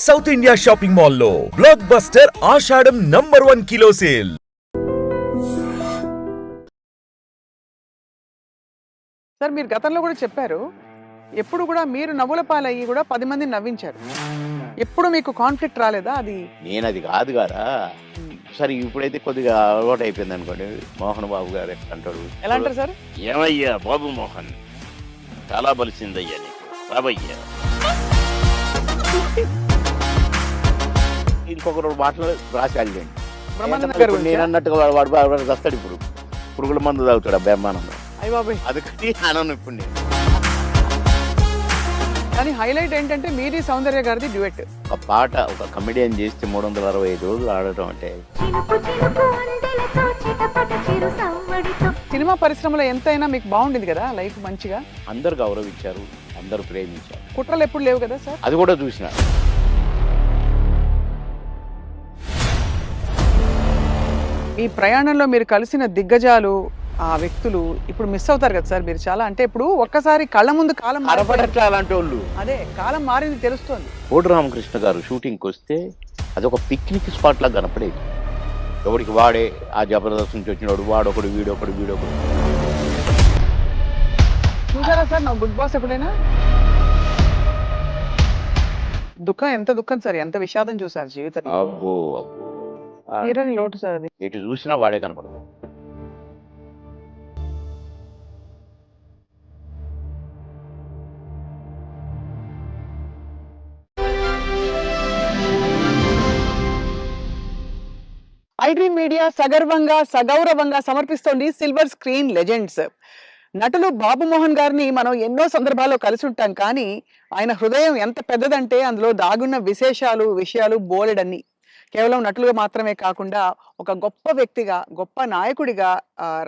South India shopping మాల్లో block buster ఆషాఢం #1 kilo sale. Sir మీరు గతంలో కూడా చెప్పారు ఎప్పుడు కూడా మీరు నవ్వుల పాలయ్యి కూడా 10 మందిని నవ్వించారు. ఎప్పుడు మీకు కాన్ఫ్లిక్ట్ రాలేదా? అది నేను అది కాదు కదా. సరే ఇప్పుడైతే కొద్దిగా అలవాటు అయిపోయింది అనుకోండి. మోహన్ బాబు గారు ఎట్లా అంటాడు, ఎలా అంటారు సార్? ఏమయ్యా బాబు మోహన్, చాలా బలిసిందయ్యా నీకు బాబయ్యా. ఇంకొకరు మాటలు రాసి వెళ్ళండి. బ్రహ్మానంద గారు నేను అన్నట్టుగా వాడు వస్తాడు ఇప్పుడు, పురుగుల మందు తాగుతాడు అబ్బాయి. అయ్య బాబాయ్. అందుకని అనను ఇప్పుడు నేను. కానీ హైలైట్ ఏంటంటే మీది సౌందర్య గారిది డ్యూయట్. ఒక పాట ఒక కమెడియన్ చేస్తే 365 రోజులు ఆడటం అంటే. సినిమా పరిశ్రమలో ఎంతైనా మీకు బాగుండేది కదా లైఫ్, మంచిగా అందరు గౌరవించారు, అందరూ ప్రేమించారు. కుట్రలు ఎప్పుడు లేవు కదా సార్? అది కూడా చూసిన. ఈ ప్రయాణంలో మీరు కలిసిన దిగ్గజాలు, ఆ వ్యక్తులు ఇప్పుడు మిస్ అవుతారు కదా సార్ మీరు చాలా. అంటే ఇప్పుడు ఒక్కసారి కళ్ళ ముందు కాలం అరపడట్లా అలాంటి వాళ్ళు. అదే కాలం మారింది తెలుస్తోంది. కోటి రామకృష్ణ గారు షూటింగ్కి వస్తే అదొక పిక్నిక్ స్పాట్ లాగా కనపడేది. ఎవరికి వాడే, ఆ జబర్దస్త్ నుంచి వచ్చినవాడు వాడొకడు, వీడొకడు. చూసారా సార్ నా బిగ్ బాస్ ఎప్పుడైనా? దుఃఖం, ఎంత దుఃఖం సార్, ఎంత విషాదం చూసారు జీవితంలో. అబ్బో తీరని లోటు సార్ అది. ఎటు చూసినా వాడే కనపడదు. ఐడ్రీమ్ మీడియా సగర్వంగా సగౌరవంగా సమర్పిస్తోంది సిల్వర్ స్క్రీన్ లెజెండ్స్. నటులు బాబు మోహన్ గారిని మనం ఎన్నో సందర్భాల్లో కలిసి ఉంటాం, కానీ ఆయన హృదయం ఎంత పెద్దదంటే అందులో దాగున్న విషయాలు బోలెడన్ని. కేవలం నటులుగా మాత్రమే కాకుండా ఒక గొప్ప వ్యక్తిగా, గొప్ప నాయకుడిగా,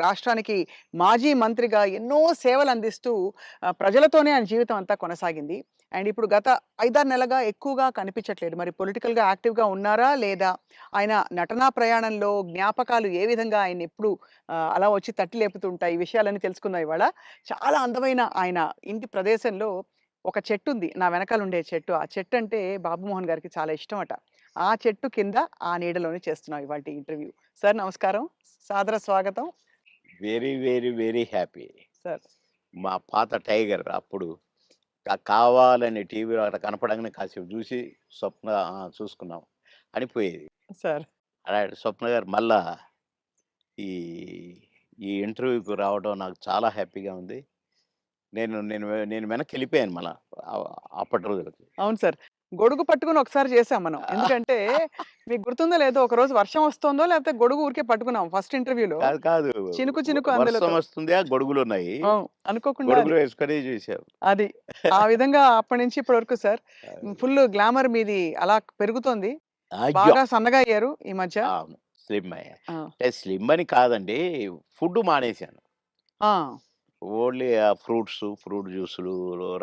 రాష్ట్రానికి మాజీ మంత్రిగా ఎన్నో సేవలు అందిస్తూ ప్రజలతోనే ఆయన జీవితం అంతా కొనసాగింది. అండ్ ఇప్పుడు గత 5-6 నెలలుగా ఎక్కువగా కనిపించట్లేదు. మరి పొలిటికల్గా యాక్టివ్గా ఉన్నారా లేదా? ఆయన నటనా ప్రయాణంలో జ్ఞాపకాలు ఏ విధంగా ఆయన ఎప్పుడు అలా వచ్చి తట్టి లేపుతుంటాయి, ఈ విషయాలన్నీ తెలుసుకుందాం ఇవాళ. చాలా అందమైన ఆయన ఇంటి ప్రదేశంలో ఒక చెట్టు ఉంది, నా వెనకాల ఉండే చెట్టు. ఆ చెట్టు అంటే బాబు మోహన్ గారికి చాలా ఇష్టం అట. ఆ చెట్టు కింద ఆ నీడలోనే చేస్తున్నాం ఇవాళ ఇంటర్వ్యూ. సార్ నమస్కారం, సాదర స్వాగతం. Very very very happy sir మా పాత టైగర్. అప్పుడు కావాలని టీవీలో అక్కడ కనపడంగానే కాసేపు చూసి స్వప్న చూసుకున్నాం అనిపోయేది. సార్ అలాంటి స్వప్న గారు మళ్ళా ఈ ఈ ఇంటర్వ్యూకి రావడం నాకు చాలా హ్యాపీగా ఉంది. నేను నేను నేను వెనక్కి వెళ్ళిపోయాను మళ్ళా అప్పటి రోజులకి. అవును సార్, గొడుగు పట్టుకుని ఒకసారి చేసాం మనం. ఎందుకంటే మీకు గుర్తుందో లేదో, ఒక రోజు వర్షం వస్తుందో లేకపోతే గొడుగు ఊరికే పట్టుకున్నాం ఫస్ట్ ఇంటర్వ్యూలో. కాదు కాదు, చినుకు చినుకు అందులో వర్షం వస్తుంది, ఆ గొడుగులు ఉన్నాయి, అనుకోకుండా గొడుగులు వేసుకొని చూసాం. అది ఆ విధంగా అప్పటి నుంచి ఇప్పటి వరకు సార్ ఫుల్ గ్లామర్ మీది అలా పెరుగుతోంది. బాగా సన్నగా అయ్యారు ఈ మధ్య. స్లిమ్ అయ్యా అంటే స్లిమ్ అని కాదండి, ఫుడ్ మానేశాను. ఓన్లీ ఫ్రూట్స్, ఫ్రూట్ జ్యూసులు,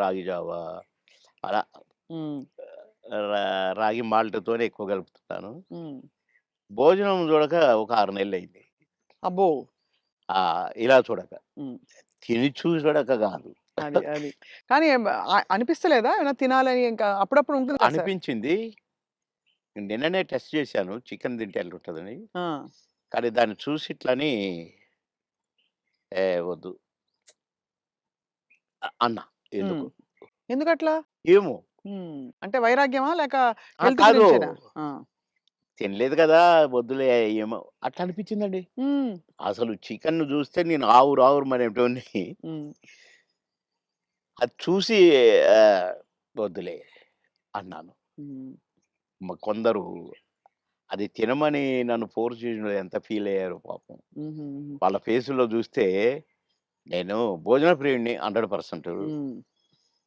రాగి జావా అలా, రాగి మాల్ట్తోనే ఎక్కువ కలుపుతున్నాను. భోజనం చూడక ఒక 6 నెలలు అయింది. అబ్బో. ఇలా చూడక, తిని చూడక కాదు. అది అది కానీ అనిపిస్తలేదా ఏమైనా తినాలని? ఇంకా అప్పుడప్పుడు ఉంటుంది కదా సార్. అనిపించింది. నిన్ననే టెస్ట్ చేశాను, చికెన్ తింటే ఎట్లుంటుందని. కానీ దాన్ని చూసి ఇట్లని వద్దు అన్నా. ఎందుకు ఎందుకట్లా? ఏమో అంటే వైరాగ్యమా లేక హెల్త్ కాదు, గురించేనా? తినలేదు కదా వద్దులే, ఏమో అట్లా అనిపించిందండి. అసలు చికెన్ చూస్తే నేను ఆవురు మరేటోని, అది చూసి వద్దులే అన్నాను. కొందరు అది తినమని నన్ను ఫోర్స్ చేసిన ఎంత ఫీల్ అయ్యారు పాపం. వాళ్ళ ఫేసులో చూస్తే నేను భోజన ప్రియుడిని 100%.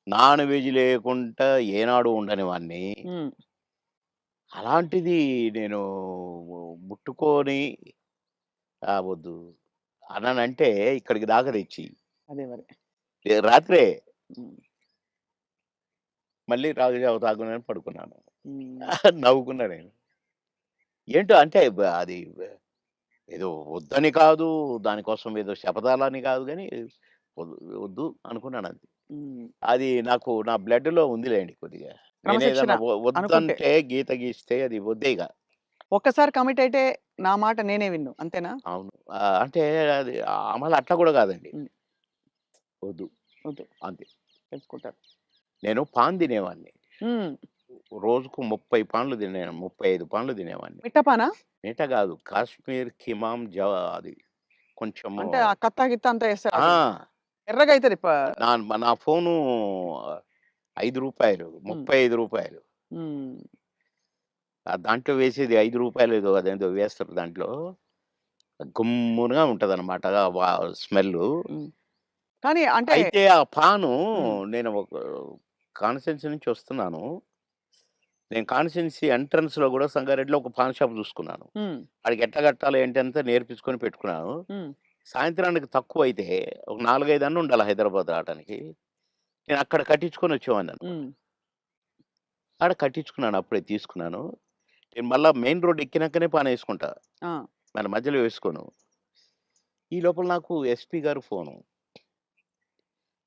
నాన్ వెజ్ లేకుండా ఏనాడు ఉండని వాడిని. అలాంటిది నేను ముట్టుకొని వద్దు అన్నానంటే ఇక్కడికి దాకా తెచ్చి అదే మరి రాత్రే మళ్ళీ రాగిజావ తాగునని పడుకున్నాను. నవ్వుకున్నా నేను. ఏంటో అంటే అది ఏదో వద్దని కాదు, దానికోసం ఏదో శపథాలని కాదు, కానీ వద్దు అనుకున్నాను. అది అది నాకు నా బ్లడ్‌లో ఉందిలేండి కొద్దిగా. క్రమశిక్షణ నేనేదన్నా అనుకుంటే. వద్దంటే గీత గీస్తే అది వద్దే ఇక. ఒక్కసారి కమిట్ అయితే నా మాట నేనే విన్ను. అంతేనా? అవును. అంటే అది మళ్ళీ అట్లా కూడా కాదండి. హ్మ్. వద్దు వద్దు. అంతే. తెలుసుకుంటారు. నేను పాన్ తినేవాడిని. హ్మ్. రోజుకు 30 పాన్లు 35 పాన్లు తినేవాడిని. మిట్టపానా? మిగతా కాదు. కాశ్మీర్ కిమాం అది కొంచెము అంటే ఆ కత్తా గిత్తా అంతా ఏస్తారు ఆ! అది. ఎర్రగా అయితది నా ఫోను రూ. 5 రూ. హ్మ్. 35. హ్మ్. దాంట్లో వేసేది రూ. 5 ఏదో అదేదో వేస్తారు దాంట్లో. గుమ్మునగా ఉంటదనమాట. స్మెల్లు. హ్మ్. కానీ అంటే అయితే ఆ పాను హ్మ్. నేను ఒక కాన్స్టిట్యున్సీ నుంచి వస్తున్నాను. నేను కాన్స్టిట్యున్సీ ఎంట్రన్స్‌లో గూడా సంగారెడ్డిలో ఒక పాన్ షాప్ చూసుకున్నాను. హ్మ్. ఆడికి ఎట్లా కట్టాలి ఏంటి అంతా నేర్పించుకొని పెట్టుకున్నాను. హ్మ్. సాయంత్రానికి తక్కువైతే ఒక 4, 5 అన్న ఉండాలి హైదరాబాద్ రావటానికి. నేను అక్కడ కట్టించుకొని వచ్చేవాడిననమాట. హ్మ్. ఆడ కట్టించుకున్నాను. అప్పుడే తీసుకున్నాను. నేను మళ్ళా మెయిన్ రోడ్ ఎక్కినాకనే పానేసుకుంటా. ఆ! మన మధ్యలో వేసుకోను. ఈ లోపల నాకు ఎస్పీ గారు ఫోను.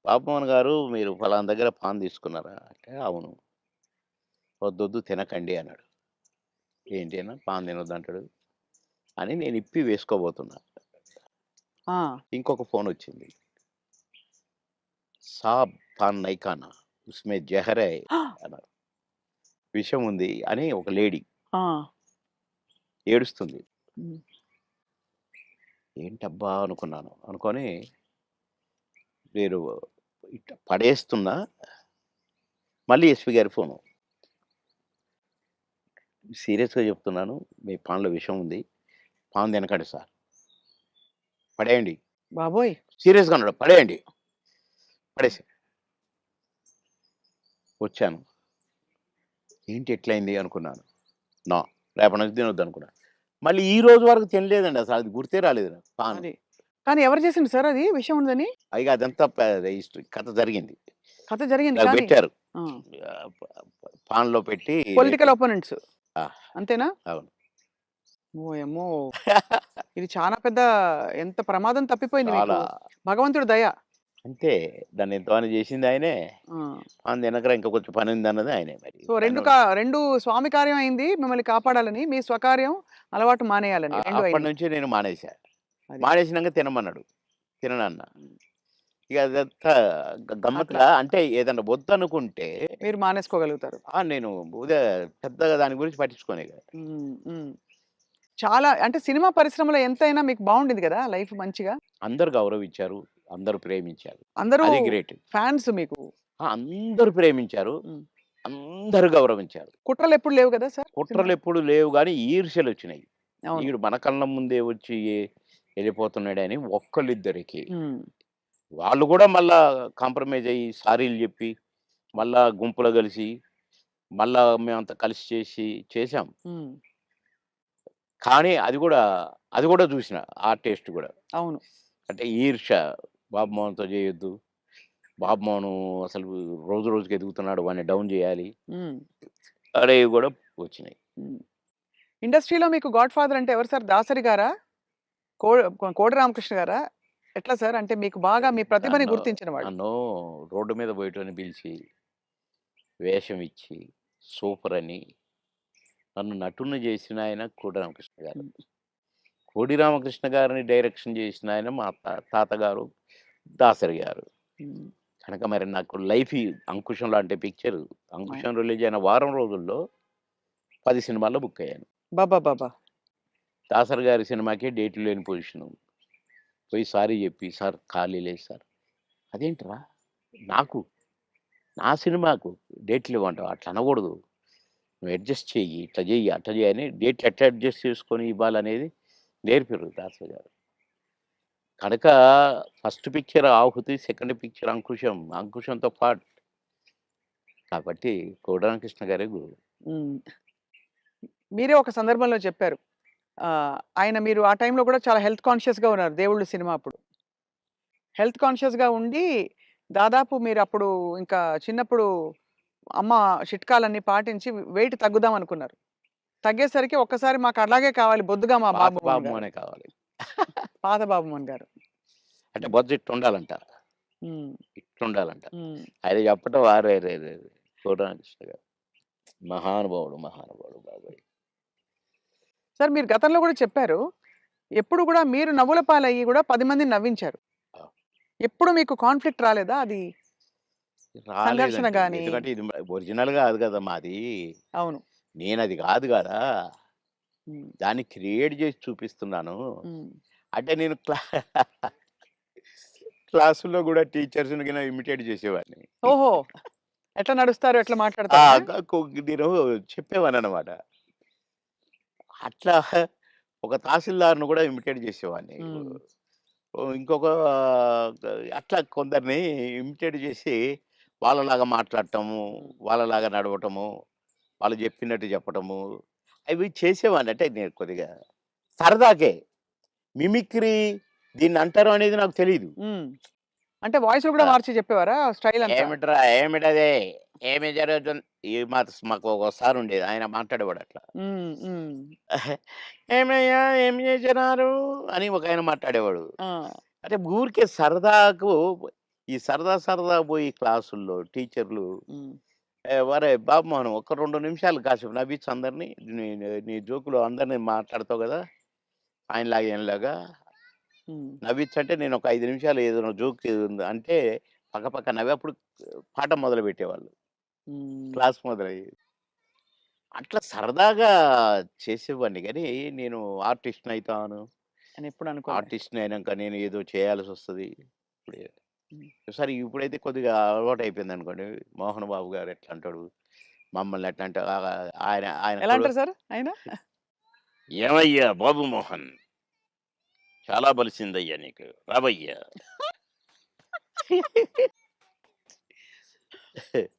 "బాబుమోహన్ గారు మీరు ఫలానా దగ్గర పాన్ తీసుకున్నారా?" అంటే, "అవును." "వద్దొద్దు తినకండి" అన్నాడు. ఏంటి అన్నా పాన్ తినొద్దంటాడు అని నేను ఇప్పి వేసుకోబోతున్నా. ఆ! ఇంకొక ఫోనొచ్చింది. "సాబ్ పాన్ నహీ ఖానా ఉస్మే జహర్ హై" అన్నారు. విషం ఉంది అని ఒక లేడీ ఆ! ఏడుస్తుంది. హ్మ్. ఏంటబ్బా! అనుకున్నాను. అనుకోని నేను ఇట్లా పడేస్తున్నా. మళ్ళీ ఎస్పీ గారి ఫోను. "సీరియస్‌గా చెప్తున్నాను. మీ పాన్‌లో విషం ఉంది. పాన్ తినకండి సార్. పడేయండి." బాబోయ్! సీరియస్‌గా అన్నాడు. "పడేయండి." పడేసా. వచ్చాను. ఏంటి ఎట్లయింది అనుకున్నాను. నో. రేపటి నుంచి తినొద్దనుకున్నా. మళ్ళీ ఈ రోజు వరకు తినలేదండి అసలు. అది గుర్తే రాలేదు నాకు పాను. అది. కానీ ఎవరు చేసిండ్రు సార్ అది విషం ఉందని? ఇగ అదంతా హిస్టరీ కథ జరిగింది. కథ జరిగింది నాకు కానీ పెట్టారు. ఆ! పాన్‌లో పెట్టి పొలిటికల్ అపోనెంట్స్ ఆ! అంతేనా? అవును. ఓయమ్మో! ఇది చాలా పెద్ద ఎంత ప్రమాదం తప్పిపోయింది మీకు. చాలా. భగవంతుడి దయ. అంతే. దాన్ని ఎంతమని చేసింది ఆయనే. ఆ! పాన్ తినకురా ఇంకా కొంచెం పనుందన్నది ఆయనే మరి. సో 2 స్వామి కార్యం అయింది మిమ్మల్ని కాపాడాలని. మీ స్వకార్యం అలవాటు మానేయాలని 2 అయినాయి. అప్పటినుంచి నేను మానేసా. అది. మానేసినంక తినమన్నాడు. తిననన్నా. హ్మ్. ఇక అదంతా అట్లా గమ్మత్తుగా అంటే ఏదన్నా వద్దనుకుంటే మీరు మానేసుకోగలుగుతారు. నేను పెద్దగా దాని గురించి పట్టించుకోను ఇక. హ్మ్. హ్మ్. చాలా అంటే సినిమా పరిశ్రమలో ఎంతైనా మీకు బావుండింది గదా! లైఫ్ మంచిగా. అందరూ గౌరవించారు. అందరూ ప్రేమించారు. అందరూ అది గ్రేట్. ఫాన్స్ మీకు. అందరూ ప్రేమించారు. హ్మ్. అందరూ గౌరవించారు. కుట్రలెప్పుడు లేవు గదా సార్ సినిమాలో? కుట్రలెప్పుడు లేవు గానీ ఈర్ష్యలొచ్చినాయి. అవును. ఈడు మన కళ్ళ ముందే వచ్చి ఎళ్ళిపోతున్నాడని ఒక్కళ్ళిద్దరికి. హ్మ్. వాళ్ళు గూడా మళ్ళా కాంప్రమైజ్ అయ్యి సారీలు జెప్పి, మళ్ళా గుంపులో గలిసి, మళ్ళా మేమంతా కలిసి చేశాం. హ్మ్. కానీ అది గూడా జూసిన. ఆ టేస్ట్ గూడా. అవును. అంటే ఈర్ష్య. బాబు మోహన్‌తో జేయొద్దు. బాబు మోహను అసలు రోజు రోజుకి ఎదుగుతున్నాడు. వాడిని డౌన్ జేయాలి. హ్మ్. అనేవి గూడా వచ్చినాయి. హ్మ్. ఇండస్ట్రీలో మీకు గాడ్ ఫాదర్ అంటే ఎవరు సార్? దాసరి గారా? కో కోడి రామకృష్ణ గారా? ఎట్లా సార్? అంటే మీకు బాగా మీ ప్రతిభని నన్ను గుర్తించిన వాళ్ళు. నన్ను రోడ్డు మీద పోయేటోడిని పిలిచి, వేషం ఇచ్చి, సూపరని నన్ను నటుడిని జేసిన ఆయన కోడి రామకృష్ణ గారు. హ్మ్. కోడి రామకృష్ణ గారిని డైరెక్షన్ జేసిన ఆయన మా తాతగారు దాసరి గారు. హ్మ్. కనుక మరి నాకు లైఫ్ ఈ 'అంకుశం' లాంటి పిక్చర్ అవును. 'అంకుశం' రిలీజ్ అయిన వారం రోజుల్లో 10 సినిమాల్లో బుక్ అయ్యాను. అబ్బబ్బబ్బా! దాసరి గారి సినిమాకే డేట్లు లేని పొజిషను. పోయి సారీ జెప్పి, "సార్ ఖాళీ లేదు సార్." "అదేంట్రా? నాకు నా సినిమాకు డేట్లు ఇవ్వంటావా? అట్లా అనకూడదు. నువ్వు అడ్జస్ట్ చెయ్యి. ఇట్లా జెయ్యి, అట్లా జెయ్యి" అని డేట్లు ఎట్లా అడ్జస్ట్ చేసుకొని ఇవ్వాలనేది నేర్పిర్రు దాసరి గారు. కనుక ఫస్ట్ పిక్చర్ 'ఆహుతి', సెకండ్ పిక్చర్ 'అంకుశం'. 'అంకుశంతో' పాటు కాబట్టి కోడి రామకృష్ణ గారే గురువు. హ్మ్. మీరే ఒక సందర్భంలో చెప్పారు. ఆయన మీరు ఆ టైంలో కూడా చాలా హెల్త్ కాన్షియస్‌గా ఉన్నారు 'దేవుళ్ళు' సినిమా అప్పుడు. హెల్త్ కాన్షియస్‌గా ఉండి దాదాపు మీరప్పుడు ఇంకా చిన్నప్పుడు అమ్మ చిట్కాలన్నీ పాటించి వెయిట్ తగ్గుదాం అనుకున్నారు. తగ్గేసరికి ఒక్కసారి మాకు అలాగే కావాలి బొద్దుగా మా పాత బాబు బాబు మోహన్ గారు. మోనే కావాలి. పాత బాబు మోహన్ గారు. అంటే బొజ్జ ఇట్టుండాలంట. హ్మ్. ఇట్లుండాలంట. హ్మ్. ఆయన చెప్పటం అరెరెరెరే! కోడి రామకృష్ణ గారు. మహానుభావుడు, మహానుభావుడు బాబాయ్. సార్ మీరు గతంలో కూడా చెప్పారు. ఎప్పుడు కూడా మీరు నవ్వుల పాలయ్యి కూడా 10 మందిని నవ్వించారు. ఆ! ఎప్పుడు మీకు కాన్‌ఫ్లిక్ట్ రాలేదా? అది సంఘర్షణ రాలేదండి. గాని ఎందుకంటే ఇది ఒరిజినల్ కాదు కదా మాది. అవును. నేనది కాదు కదా! హ్మ్. దాన్ని క్రియేట్ చేసి చూపిస్తున్నాను. హ్మ్. అంటే నేను క్లాసుల్లో కూడా టీచర్స్‌ని గిన ఇమిటేట్ చేసేవాడిని. ఓహో! ఎట్లా నడుస్తారు? ఎట్లా ఆ! మాట్లాడతారనా? నేను చెప్పేవాడిననమాట. అట్లా ఒక తహసీల్దార్‌ని కూడా ఇమిటేట్ చేసేవాడిని. హ్మ్. ఇంకొక అట్లా కొందరిని ఇమిటేట్ చేసి వాళ్ళలాగా మాట్లాడటము, హ్మ్. వాళ్ళలాగా నడవటము, వాళ్ళు చెప్పినట్టు చెప్పటము, అవి చేసేవాడిని. అంటే నేను కొద్దిగా సరదాకే. మిమిక్రీ దీన్నంటారు అనేది నాకు తెలీదు. హ్మ్. అంటే వాయిస్‌లు కూడా ఆ! మార్చి చెప్పేవారా? స్టైల్ అంతా? ఏమిట్రా? ఏమిటది? ఏమి జరుగుతుంది? మాకు ఒక సారుండేది. ఆయన మాట్లాడేవాడు అట్లా. హ్మ్. హ్మ్. "ఏమయ్యా ఏం చేసినారు?" అని ఒకాయన మాట్లాడేవాడు. ఆ! అంటే ఊరికే సరదాకు ఈ సరదా సరదా పోయి క్లాసుల్లో టీచర్లు హ్మ్. "ఒరేయ్ బాబు మోహన్ ఒక 2 నిమిషాలు కాసేపు నవ్వించు అందరిని. నీ నీ జోకులు అందరిని మాట్లాడతావు కదా! ఆయనలాగా ఈయనలాగా హ్మ్. నవ్వించంటే" నేను ఒక 5 నిమిషాలు ఏదైనా జోక్ అంటే పక్కపక్క నవ్వి అప్పుడు పాఠం మొదలుపెట్టేవాళ్ళు. హ్మ్. క్లాస్ మొదలయ్యేది. అట్లా సరదాగా చేసేవాడిని గానీ, నేను ఆర్టిస్ట్‌నయితాను. అని ఎప్పుడు అనుకోలే. ఆర్టిస్ట్‌ని అయినంక నేను ఏదో చేయాల్సొస్తది. ఇప్పుడే హ్మ్. సరే ఇప్పుడైతే కొద్దిగా అలవాటయిపోయిందనుకోండి. 'మోహన్ బాబు' గారు ఎట్లా అంటాడు, మమ్మల్ని ఎట్లా అంటే ఆయన ఆయన ఎలా అంటారు సార్ ఆయన? "ఏమయ్యా బాబు మోహన్! చాలా బలిసిందయ్యా నీకు. రావయ్యా!"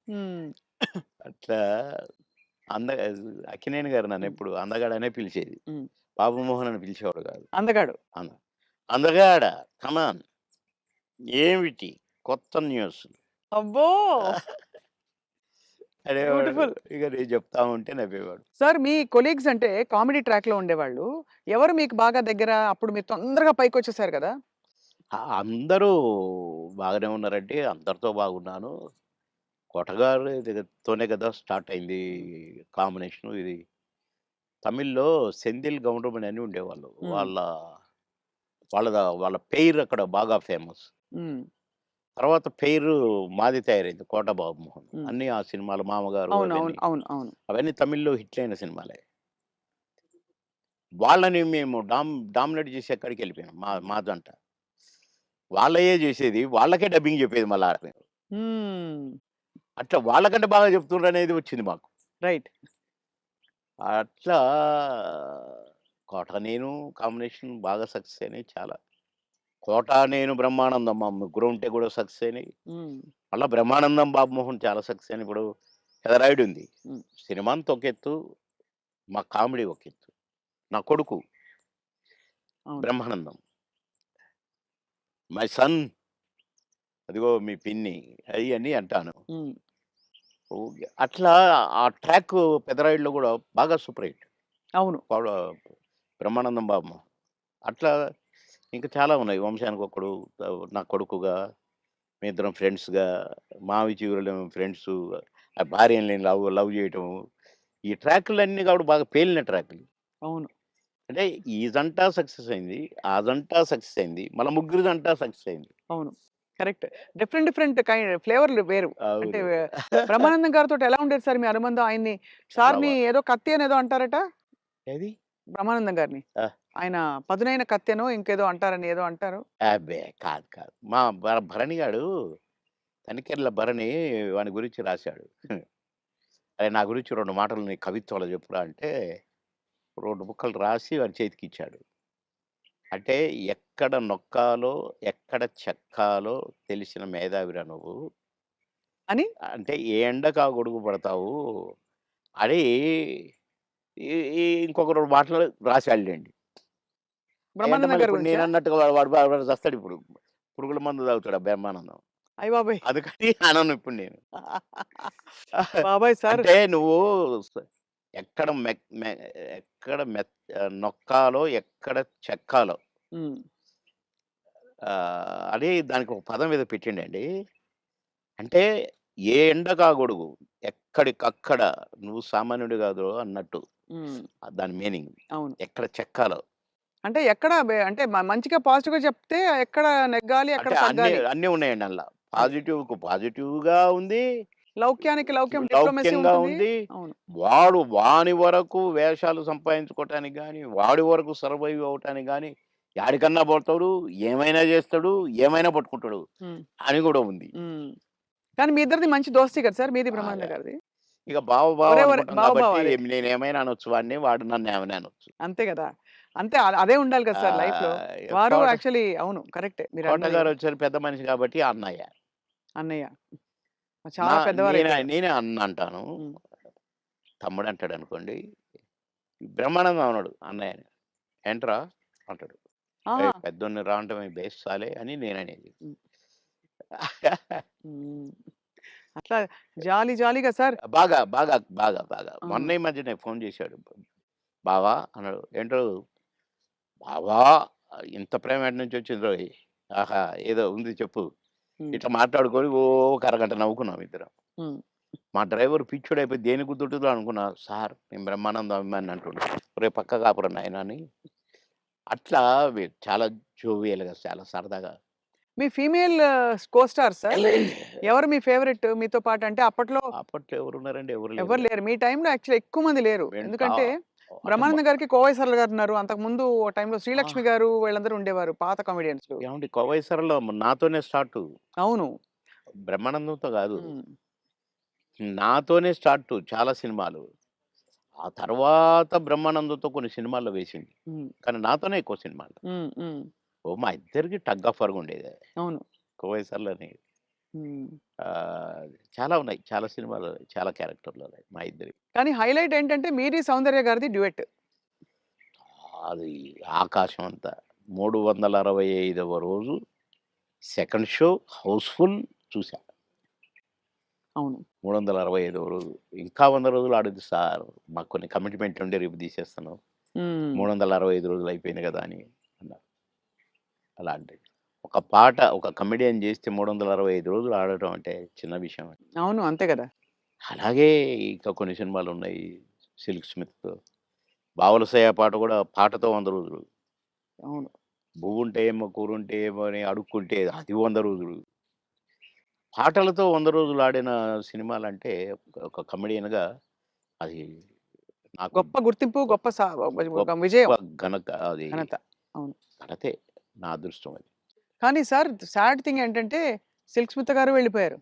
హ్మ్. అట్లా అంద అక్కినేని గారు హ్మ్. నన్నెప్పుడు అందగాడనే పిలిచేది. హ్మ్. బాబు మోహన్ అని పిలిచేవాడు కాదు. అందగాడు. అంద అందగాడ కమాన్ ఏమిటి కొత్త న్యూస్ అబ్బో! అనేవాడు. బ్యూటిఫుల్. ఇక నేను చెప్తా ఉంటే నవ్వేవాడు. సార్ మీ కొలీగ్స్ అంటే కామెడీ ట్రాక్‌లో ఉండేవాళ్ళు. ఎవరు మీకు బాగా దగ్గర? అప్పుడు మీరు తొందరగా పైకొచ్చేసారు కదా! అందరూ బాగానే ఉన్నారండి. అందరితో బాగున్నాను. 'కొటగారి' తోనే కదా స్టార్ట్ అయింది హ్మ్. కాంబినేషను ఇది. తమిళ్‌లో 'సెంథిల్ గౌండమణి' అని ఉండేవాళ్ళు. హ్మ్. వాళ్ళ పెయిర్ అక్కడ బాగా ఫేమస్. హ్మ్. తర్వాత పెయిరు మాది తయారైంది 'కోట బాబుమోహన్.' హ్మ్. అన్నీ ఆ సినిమాలు 'మామగారు' అవును. అవును. అవన్నీ. అవును. అవును. అవన్నీ తమిళ్‌లో హిట్లయిన సినిమాలే. వాళ్ళని మేము డామినేట్ చేసి ఎక్కడికెళ్ళిపోయాం మా జంట. వాళ్ళయ్యే జేసేది. వాళ్ళకే డబ్బింగ్ జెప్పేది మళ్ళా. హ్మ్. అట్లా వాళ్ళకంటే బాగా చెప్తుండ్రనేది వచ్చింది మాకు. రైట్. అట్లా 'కోట నేను' కాంబినేషన్ బాగా సక్సెస్ అయినాయి చాలా. 'కోట నేను' 'బ్రహ్మానందం' మా ముగ్గురం ఉంటే గూడా సక్సెస్ అయినాయి. హ్మ్. మళ్ళా 'బ్రహ్మానందం' 'బాబుమోహన్' చాలా సక్సెస్ అయినాయి. ఇప్పుడు 'పెదరాయుడుంది.' హ్మ్. సినిమా అంతా ఒక ఎత్తు, మా కామెడీ ఒక ఎత్తు. నా కొడుకు అవును. 'బ్రహ్మానందం.' మై సన్ అదిగో మీ పిన్ని అయన్నీ అంటాను. హ్మ్. ఓకే. అట్లా ఆ ట్రాక్ 'పెదరాయుడులో' గూడా బాగా సూపర్ హిట్. అవును. పౌడ 'బ్రహ్మానందం బాబు.' అట్లా ఇంకా చాలా ఉన్నాయి. 'వంశానికొక్కడు', నా కొడుకుగా, మేమిద్దరం ఫ్రెండ్స్‌గా, 'మావి చిగురులేమో' ఫ్రెండ్సు, ఆ భార్యని నేను లవ్ జేయటము. ఈ ట్రాకులన్నీ కూడా బాగా పేలిన ట్రాకులు. అవును. అంటే ఈ జంట సక్సెస్ అయింది. ఆ జంట సక్సెస్ అయింది. మళ్ళా ముగ్గురి జంట సక్సెస్ అయింది. అవును. కరెక్ట్. డిఫరెంట్ డిఫరెంట్ ఫ్లేవర్‌లు వేరు. అంటే అవును. బ్రహ్మానందం గారితోటి ఎలా ఉండేది సార్ మీ అనుబంధం? ఆయన్ని చాలా సార్‌ని ఏదో కత్తి అనేదో అంటారట? ఏది? బ్రహ్మానందం గారిని. ఆ! ఆయన పదునైన కత్తెనో ఇంకేదో అంటారని ఏదో అంటారు. అబ్బే! కాదు. మా భరణి గాడు తనికెళ్ళ భరణి వాని గురించి రాశాడు. అరే! నా గురించి 2 మాటలు నీ కవిత్వంలో చెప్పురా అంటే 2 ముక్కలు రాసి వాని చేతికిచ్చాడు. అంటే ఎక్కడ నొక్కాలో, ఎక్కడ చెక్కాలో తెలిసిన మేధావిరా నువ్వు. అని అంటే ఏ ఎండకు ఆ గొడుగు పడతావు అని ఈ ఈ ఇంకొక 2 మాటలు రాసాడులెండి. అయంటే బ్రహ్మానందం మళ్ళీ గారి ఇప్పుడు గురించా? నేనన్నట్టుగా వాడు చస్తాడిప్పుడు. పురుగుల మందు తాగుతాడు ఆ బ్రహ్మానందం. అయ్య బాబోయ్! అందుకని అనను ఇప్పుడు నేను. బాబోయ్! సార్ అంటే నువ్వు స ఎక్కడ మెక్ మె ఎక్కడ నొక్కాలో, ఎక్కడ చెక్కాలో హ్మ్. అని దానికి ఒక పదం ఏదో పెట్టిండండి. అంటే ఏ ఎండకా గొడుగు. ఎక్కడికక్కడ నువ్వు సామాన్యుడు గాదు అన్నట్టు. హ్మ్. దాని మీనింగ్. అవును. ఎక్కడ చెక్కాలో. అంటే ఎక్కడ అంటే మంచిగా పాజిటివ్‌గా చెప్తే ఎక్కడ నెగ్గాలి, ఎక్కడ అంటే అన్నీ తగ్గాలి. అన్నీ ఉన్నాయండి అందుల. అది. పాజిటివ్‌కు పాజిటివ్‌గా ఉంది. లౌక్యానికి లౌక్యం డిప్లొమసీ లౌక్యంగా ఉంటుంది. ఉంది. అవును. వాని వరకు వేషాలు సంపాదించుకోవటానికి గాని, వాడి వరకు సర్వైవ్ అవ్వటానికి గాని, యాడికన్నా పోతాడు, ఏమైనా చేస్తాడు, ఏమైనా పట్టుకుంటాడు హ్మ్. అని గూడా ఉంది. హ్మ్. కానీ మీ ఇద్దరిది మంచి దోస్తీ కదా సార్! మీది అదే. బ్రహ్మానంద గారిది. ఇక బావ బావ ఒరే అనుకుంటాం బావ బావ కాబట్టి అదే. నేనేమైనా అనొచ్చు వాడిని, వాడు నన్నేమైనా అనొచ్చు. అంతే గదా! అంతే అదే ఉండాలి కదా సార్ లైఫ్‌లో. వారు కోట యాక్చువల్లీ అవును. కరెక్టే కోట మీరన్నది. గారొచ్చారు పెద్ద మనిషి కాబట్టి అన్నయ్య. అన్నయ్య. నా చాలా పెద్దవారైపోయారు. నేనే అన్న అంటాను. హ్మ్. తమ్ముడంటాడనుకోండి. బ్రహ్మానందం అనడు అన్నయ్యని. ఏంట్రా అంటాడు. ఆహా! ఏయ్! పెద్దోడిని రా అంటే బేస్ సాలే అని నేననేది. హ్మ్. హ్మ్. అట్లా జాలీ జాలీగా సార్. బాగా, బాగా, బాగా, బాగా. ఆ! మొన్న ఈ మధ్యనే ఫోన్ చేశాడు. బావా అన్నాడు. ఏంటో బావా ఇంత ప్రేమ ఎటు నుంచొచ్చిందోయ్! ఆహా! ఏదో ఉంది చెప్పు. హ్మ్. ఇట్లా మాట్లాడుకొని ఓ ఒక అరగంట నవ్వుకున్నాం ఇద్దరం. హ్మ్. మా డ్రైవర్ పిచ్చోడైపోయి దేనికి గుద్దుతుందో అనుకున్నా. సార్ నేను బ్రహ్మానందం అభిమానిని అంటుండు. ఒరేయ్! పక్కకు ఆపురా నాయనా అని. అట్లా చాలా జోవియల్‌గా చాలా సరదాగా. మీ ఫీమేల్ కో స్టార్ సార్? ఎవరు మీ ఫేవరెట్ మీతో పాటు? అంటే అప్పట్లో అప్పట్లో ఎవరున్నారండి? ఎవరు లేరు ఎవరు కదా! లేరు. మీ టైమ్‌లో యాక్చువల్లీ ఎక్కువ మంది లేరు. వెంట ఎందుకంటే అంటే బ్రహ్మానందం గారికి కోవై సరళ గారున్నారు. అంతకుముందు ఓ టైమ్‌లో ఆ! శ్రీలక్ష్మి గారు వీళ్ళందరూ ఉండేవారు పాత కామెడియన్స్‌లు. ఏవండీ 'కోవై సరళ' నాతోనే స్టార్టు. అవును. బ్రహ్మానందంతో గాదు. హ్మ్. నాతోనే స్టార్టు చాలా సినిమాలు. ఆ తర్వాత బ్రహ్మానందంతో కొన్ని సినిమాల్లో వేసింది. హ్మ్. కానీ నాతోనే ఎక్కువ సినిమాలు. హ్మ్. హ్మ్. మా ఇద్దరికి టగ్ ఆఫ్ వార్‌గా ఉండేది. అవును. 'కోవై సరళని' హ్మ్. చాలా ఉన్నాయి. చాలా సినిమాలు, చాలా క్యారెక్టర్‌లున్నాయి మా ఇద్దరివి. కానీ హైలైట్ ఏంటంటే మీది సౌందర్య గారిది డ్యూయెట్. అది ఆకాశం అంత. 365వ రోజు సెకండ్ షో హౌస్‌ఫుల్ చూసా. అవును. 365వ రోజు. ఇంకా 100 రోజులు ఆడుద్ది సార్. మాకు కొన్ని కమిట్మెంట్లుండి రేపు తీసేస్తాను. హ్మ్. 365 రోజులు అయిపోయింది గదా! అని అన్నారు. అలాంటిది. ఒక పాట ఒక కమెడియన్ జేస్తే 365 రోజులు ఆడటం అంటే చిన్న విషయమా? అవును. అంతే గదా! అలాగే ఇంకా కొన్ని సినిమాలున్నాయి. 'సిల్క్ స్మిత్', 'బావలసయ్య' పాట గూడా పాటతో 100 రోజులు. అవును. 'బువ్వుంటే ఏమో కూరుంటే ఏమో' అని అడుక్కుంటే అది 100 రోజులు. పాటలతో 100 రోజులు ఆడిన సినిమాలంటే ఒక కమెడియన్‌గా అది నాకు గొప్ప గుర్తింపు, గొప్ప గొప్ప ఒక గొప్ప విజయం. అది ఘనత. అవును. ఘనతే. నా అదృష్టం అది. కానీ సార్ సాడ్ థింగ్ ఏంటంటే 'సిల్క్ స్మిత' గారు వెళ్ళిపోయారు.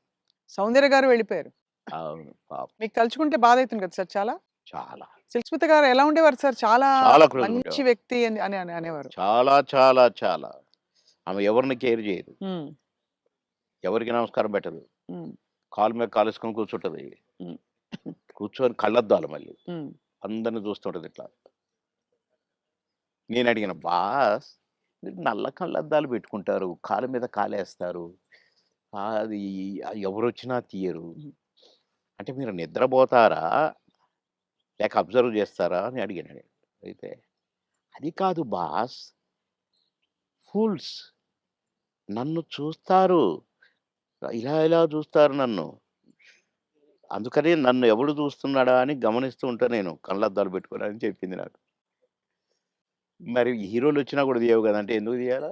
'సౌందర్య' గారు వెళ్ళిపోయారు. అవును. పాపం. మీకు తలుచుకుంటే బాధైతుంది కదా సార్ చాలా? చాలా. 'సిల్క్ స్మిత' గారు ఎలా ఉండేవారు సార్? చాలా చాలా క్లోజ్‌గా మంచి ఉండేవారు. వ్యక్తి అని అనేవారు. చాలా, చాలా, చాలా. ఆమె ఎవరిని కేర్ చేయదు. హ్మ్. ఎవరికీ నమస్కారం పెట్టదు. హ్మ్. కాలు మీద కాలేసుకొని కూర్చుంటది. హ్మ్. కూర్చొని కళ్ళద్దాలు మళ్ళీ. హ్మ్. అందరిని చూస్తుంటది ఇట్లా. నేనడిగిన, "బాస్ మీరు నల్ల కళ్ళద్దాలు పెట్టుకుంటారు. కాలు మీద కాలేస్తారు. అది ఎవరొచ్చినా తీయరు. హ్మ్. అంటే మీరు నిద్రపోతారా? లేక అబ్జర్వ్ చేస్తారా?" అని అడిగాను నేను. అయితే, "అది కాదు బాస్ ఫూల్స్ నన్ను చూస్తారు. ఇలా ఇలా చూస్తారు నన్ను. అందుకని నన్ను ఎవడు చూస్తున్నాడా అని గమనిస్తూ ఉంటా నేను కళ్ళద్దాలు పెట్టుకొని" అని చెప్పింది నాకు. మరి హీరోలొచ్చినా కూడా తీయవు గదా! అంటే ఎందుకు తీయాలా?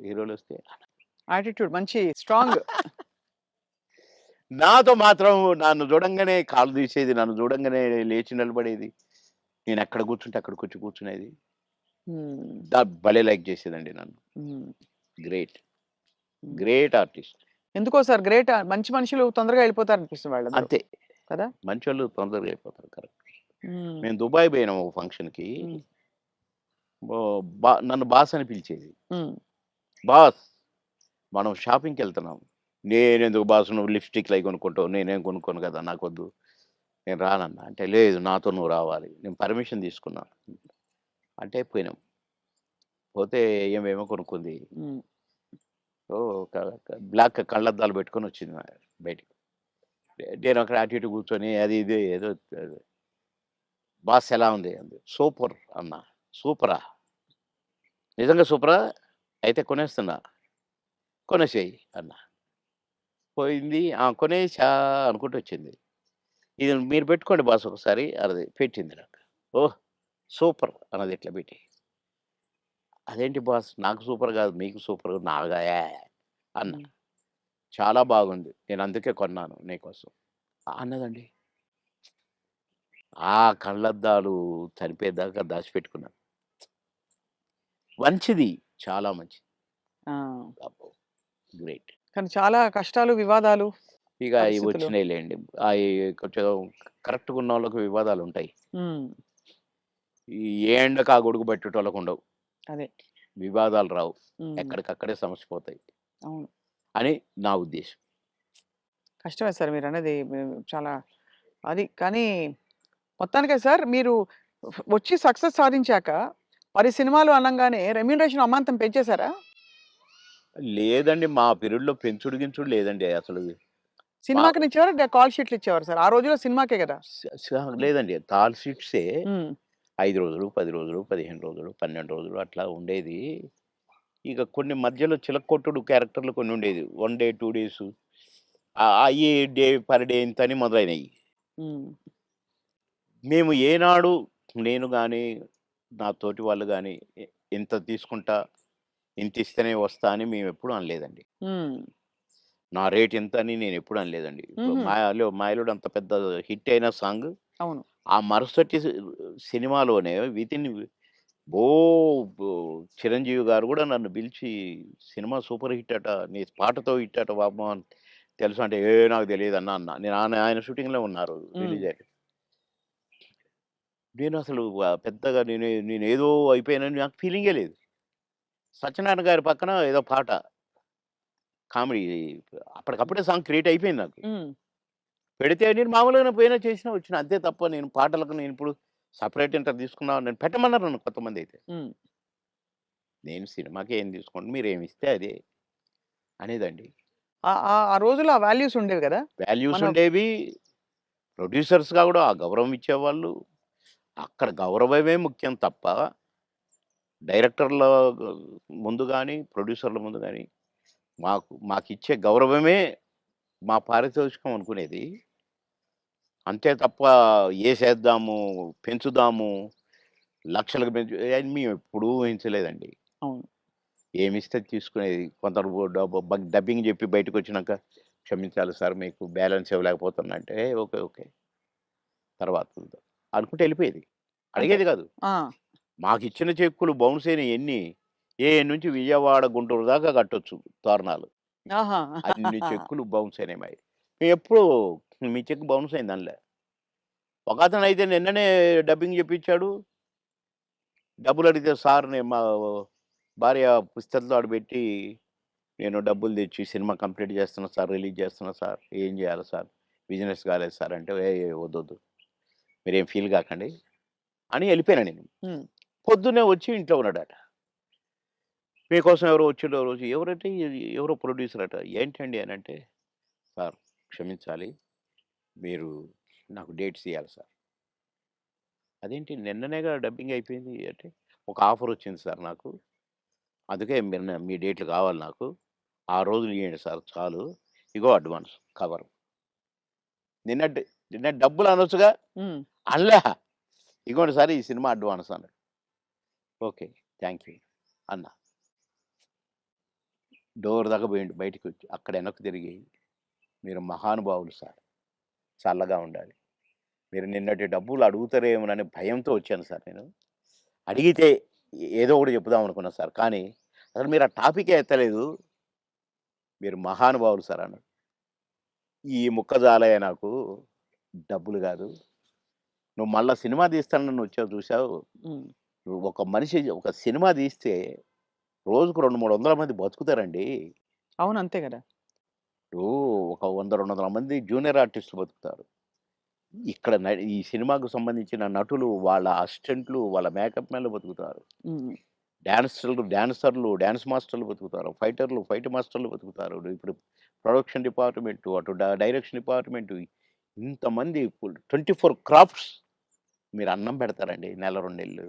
హీరోలొస్తే? యాటిట్యూడ్ మంచి స్ట్రాంగ్. నాతో మాత్రం నన్ను చూడంగానే కాళ్ళు తీసేది. నన్ను చూడంగానే లేచి నిలబడేది. నేనెక్కడ కూర్చుంటే అక్కడికొచ్చి కూర్చునేది. హ్మ్. భలే లైక్ చేసేదండి నన్ను. హ్మ్. గ్రేట్. హ్మ్. Great artist. ఎందుకో సార్ గ్రేట్ మంచి మనుషులు తొందరగా వెళ్ళిపోతారనిపిస్తుంది వాళ్ళందరూ. అంతే. కదా! మంచోళ్ళు తొందరగా అయిపోతారు. కరెక్ట్. హ్మ్. మేము దుబాయ్ పోయినాం ఒక ఫంక్షన్‌కి. హ్మ్. నన్ను బాస్ అని పిలిచేది. హ్మ్. బాస్ మనం షాపింగ్‌కెళ్తున్నాం. నేనెందుకు బాస్ నువ్వు లిప్‌స్టిక్‌లయి కొనుక్కుంటావు. నేనేం కొనుక్కోను కదా! నాకొద్దు. నేను రానన్నా. అంటే లేదు నాతో నువ్వు రావాలి. నేను పర్మిషన్ తీసుకున్నా. అంటే పోయినాం. పోతే ఈమేమో కొనుక్కుంది. హ్మ్. ఓహ్! బ్లాక్ కళ్ళద్దాలు పెట్టుకొనొచ్చింది బయటికి. నేనక్కడ అటు ఇటు కూర్చొని అది ఇది ఏదో బాస్ ఎలా ఉంది? అంది. సూపర్ అన్నా. సూపరా? నిజంగా సూపరా? అయితే కొనేస్తున్నా. కొనేసేయి అన్నా. పోయింది. కొనేసా అనుకుంటూ వచ్చింది. ఇది మీరు పెట్టుకోండి బాస్ ఒకసారి అది పెట్టింది నాకు. ఓహ్! సూపర్ అన్నది ఇట్లా పెట్టి. అదేంటి బాస్ నాకు సూపర్ కాదు మీకు సూపర్ నాగా అన్న. హ్మ్. చాలా బాగుంది. నేను అందుకే కొన్నాను నీకోసం అన్నదండి. ఆ కళ్ళద్దాలు చనిపోయేదాకా దాచిపెట్టుకున్నాను. మంచిది. చాలా మంచిది. ఆ! అబ్బో! గ్రేట్. కానీ చాలా కష్టాలు, వివాదాలు, ఇక ఇవి పరిస్థితులు. వచ్చినాయిలెండి. అయి కొంచెం కరెక్ట్‌గా ఉన్నోళ్ళకి వివాదాలుంటాయి. హ్మ్. ఏ ఎండకు ఆ గొడుగు పట్టేటోళ్ళకుండవు. అదే. వివాదాలు రావు. హ్మ్. ఎక్కడికక్కడే సమసిపోతాయి అవును. అని నా ఉద్దేశం. కష్టమే సార్ మీరన్నది. చాలా అది కానీ మొత్తానికే సార్ మీరు వచ్చి సక్సెస్ సాధించాక 10 సినిమాలు అనంగానే రెమ్యూనరేషన్ అమాంతం పెంచేసారా? లేదండి. మా పీరియడ్‌లో పెంచుడు గించుడు లేదండి అసలు. మా సినిమాకినిచ్చేవారా? కాల్ షీట్లు ఇచ్చేవారా సార్? ఆ రోజుల్లో సినిమాకే గదా! స స లేదండి. కాల్ షీట్సే హ్మ్. 5 రోజులు, 10 రోజులు, 15 రోజులు, 12 రోజులు అట్లా ఉండేది. ఇక కొన్ని మధ్యలో చిలక్కొట్టుడు క్యారెక్టర్‌లు కొన్ని ఉండేది. 1 డే, 2 డేసు అయ్యి డే పర్ డే ఇంతని మొదలైనయి. హ్మ్. మేము ఏనాడు నేను గాని, నా తోటి వాళ్ళు గాని ఇంత తీసుకుంటా, ఇంతిస్తేనే వస్తా అని మేమెప్పుడు అనలేదండి. హ్మ్. నా రేట్ ఇంత అని నేనెప్పుడు అనలేదండి. ఇప్పుడు హుహు. 'మాయలోడు' అంత పెద్ద హిట్ అయిన సాంగ్ అవును. ఆ మరుసటి సినిమాలోనే వితిన్ ఓ బో చిరంజీవి గారు గూడా నన్ను పిలిచి "సినిమా సూపర్ హిట్ అట. నీ పాటతో హిట్ అట బాబు" అని తెలుసా అంటే, నాకు తెలీదన్నా" అన్నా. నేను ఆయన షూటింగ్‌లో ఉన్నారు హ్మ్. రిలీజ్ అయ్యాక. నేనసలు పెద్దగా నేనేదో అయిపోయానని నాకు ఫీలింగే లేదు. సత్యనారాయణ గారి పక్కన ఏదో పాట కామెడీ అప్పటికప్పుడే సాంగ్ క్రియేట్ అయిపోయింది నాకు. హ్మ్. పెడితే నేను మామూలుగానే పోయినా, చేసినా, వచ్చినా. అంతే తప్ప నేను పాటలకు నేనిప్పుడు సెపరేట్ ఇంత తీసుకున్నా నన్ను పెట్టమన్నారు నన్ను కొంతమందైతే. హ్మ్. నేను సినిమాకి ఏం తీసుకోండి మీరేమిస్తే అదే అనేదండి. ఆ ఆ ఆ రోజుల్లో ఆ వాల్యూస్ ఉండేవి గదా! వాల్యూస్ మన ఉండేవి. ప్రొడ్యూసర్స్‌గా గూడా ఆ గౌరవం ఇచ్చేవాళ్ళు. అక్కడ గౌరవమే ముఖ్యం తప్ప డైరెక్టర్ల ముందు గాని, ప్రొడ్యూసర్ల ముందు గాని మాకిచ్చే గౌరవమే మా పారితోషికం అనుకునేది. అంతే తప్ప ఏసేద్దాము, పెంచుదాము, లక్షలకు పెంచు అని మేమెప్పుడూ ఊహించలేదండి. అవును. ఏమిస్తే తీసుకునేది. కొందరు డబ్బింగ్ జెప్పి బయటకొచ్చినాక, "క్షమించాలి సార్ మీకు బ్యాలెన్స్ ఇవ్వలేకపోతున్నా" అంటే, ఓకే. ఓకే. తర్వాత చూద్దాం అనుకుంటూ ఎళ్ళిపోయేది. అంతే. అడిగేది గాదు. ఆ! మాకిచ్చిన చెక్కులు బౌన్స్ అయినయి ఎన్ని, నుంచి విజయవాడ, గుంటూరు దాకా కట్టొచ్చు తోరణాలు. ఆహా! అన్ని చెక్కులు బౌన్స్ అయినాయి మాయి. మేమెప్పుడు మీ చెక్ బౌన్స్ అయిందనలే. ఒకతనయితే నిన్ననే డబ్బింగ్ జెప్పించాడు. డబ్బులడిగితే సార్ మా భార్య పుస్తెలతో ఆడబెట్టి, "నేను డబ్బులు తెచ్చి సినిమా కంప్లీట్ చేస్తున్నా సార్, రిలీజ్ చేస్తున్నా సార్. ఏం చేయాలి సార్? బిజినెస్ కాలేదు సార్" అంటే, వద్దొద్దు. మీరేం ఫీల్ గాకండి" అని ఎళ్ళిపోయాను నేను. హ్మ్. పొద్దున్నే వచ్చి ఇంట్లో ఉన్నాడట. "మీకోసం ఎవరో వచ్చిండ్రు రోజు" ఎవరంటే ఎవరో ప్రొడ్యూసర్ అట. "ఏంటండి" అనంటే, "సార్ క్షమించాలి. మీరు నాకు డేట్స్ ఇయ్యాలి సార్." "అదేంటి నిన్ననేగా డబ్బింగ్ అయిపోయింది" అంటే, "ఒక ఆఫర్ వచ్చింది సార్ నాకు. అందుకే మీరు మీ డేట్లు కావాలి నాకు. ఆ రోజులు ఇయ్యండి సార్ చాలు. ఇగో అడ్వాన్స్ కవరు." నిన్న నిన్న డబ్బులు అనొచ్చుగా? హ్మ్. అనలా. "ఇగోండి సార్ ఈ సినిమా అడ్వాన్స్" అన్నాడు. ఓకే. థాంక్ యూ అన్నా. డోర్ దాకా పోయిండు బయటికొచ్చి. అక్కడ వెనక్కి తిరిగి, "మీరు మహానుభావులు సార్. చల్లగా ఉండాలి. మీరు నిన్నటి డబ్బులు అడుగుతారేమోననే భయంతో వచ్చాను సార్ నేను. అడిగితే ఏదో ఒకటి చెప్పుదాం అనుకున్నా సార్. కానీ అసలు మీరు ఆ టాపికే ఎత్తలేదు. మీరు మహానుభావులు సార్" అన్నాడు. ఈ ముక్క చాలయ్య నాకు. డబ్బులు గాదు. నువ్వు మళ్ళా సినిమా తీస్తానని వచ్చావు చూసావు. హ్మ్. నువ్వు ఒక మనిషి ఒక సినిమా తీస్తే రోజుకు 200, 300 మంది బతుకుతారండి. అవును. అంతే గదా! ఇప్పుడు ఒక 100, 200 మంది జూనియర్ ఆర్టిస్టులు బతుకుతారు. ఇక్కడ ఈ సినిమాకు సంబంధించిన నటులు, వాళ్ళ అసిస్టెంట్లు, వాళ్ళ మేకప్ మ్యాన్‌లు బతుకుతారు. హ్మ్. డాన్సర్లు, డాన్స్ మాస్టర్‌లు బతుకుతారు. ఫైటర్లు, ఫైట్ మాస్టర్‌లు బతుకుతారు. ఇప్పుడు ప్రొడక్షన్ డిపార్ట్‌మెంటు, అటు డైరెక్షన్ డిపార్ట్‌మెంటు ఇంతమంది 24 క్రాఫ్ట్స్ మీరు అన్నం పెడతారండి నెల, 2 నెలలు.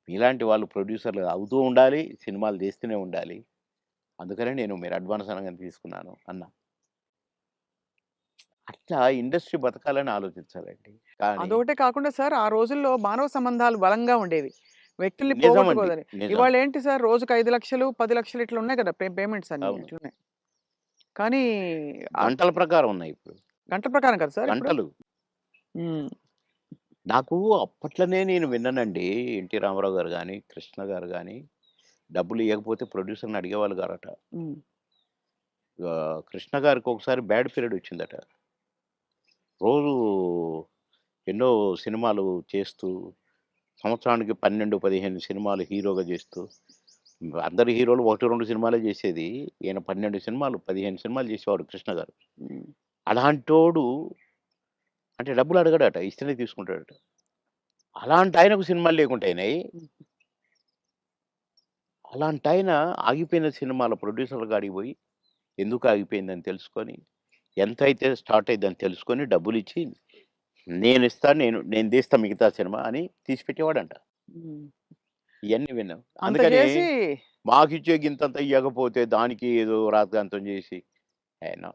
మీలాంటి వాళ్ళు ప్రొడ్యూసర్‌లు అవుతూ ఉండాలి. సినిమాలు తీస్తూనే ఉండాలి. అందుకనే నేను మీరు అడ్వాన్స్ అనంగానే తీసుకున్నాను అన్నా. అట్లా ఇండస్ట్రీ బతకాలని ఆలోచించాలండి. కానీ అదొకటే కాకుండా సార్ ఆ రోజుల్లో మానవ సంబంధాలు బలంగా ఉండేవి. వ్యక్తుల్ని నిజమండి. పోగొట్టుకోదని. నిజం. ఇవాళేంటి సార్ రోజుకి 5,00,000, 10,00,000 ఇట్లా ఉన్నాయి కదా! పేమెంట్స్ అన్నీ అవును. ఇట్లున్నాయి. కానీ ఆహ్, గంటల ప్రకారం ఉన్నాయి ఇప్పుడు. గంటల ప్రకారం కదా సార్ ఇప్పుడు? గంటలు. హ్మ్. నాకు అప్పట్లోనే నేను విన్నానండి. 'ఎన్టీ రామారావు' గారు గాని, 'కృష్ణ' గారు గాని డబ్బులు ఇయ్యకపోతే ప్రొడ్యూసర్‌ని అడిగేవాళ్ళు గారట. హ్మ్. 'కృష్ణ' గారికి ఒకసారి బ్యాడ్ పీరియడ్ వచ్చిందట. రోజు ఎన్నో సినిమాలు చేస్తూ, సంవత్సరానికి 12, 15 సినిమాలు హీరోగా చేస్తూ, అందరు హీరోలు 1, 2 సినిమాలే చేసేది. ఈయన 12 సినిమాలు, 15 సినిమాలు చేసేవాడు 'కృష్ణ' గారు. హ్మ్. అలాంటోడు అంటే డబ్బులు అడగడట. ఇస్తేనే తీసుకుంటాడట. అలాంటి ఆయనకు సినిమాలు లేకుండా అయినాయి. హ్మ్. అలాంటాయన ఆగిపోయిన సినిమాల ప్రొడ్యూసర్‌ల కాడికి పోయి, ఎందుకు ఆగిపోయిందని తెలుసుకొని, ఎంతైతే స్టార్ట్ అయిద్దని తెలుసుకొని డబ్బులిచ్చి, నేనిస్తాను నేను తీస్తా మిగతా సినిమా అని తీసి పెట్టేవాడంట. హ్మ్. ఇయన్నీ విన్నాం. అంత అందుకని చేసి మాకిచ్చే గింతంతా ఇయ్యకపోతే దానికి ఏదో రాద్ధాంతం చేసి, నో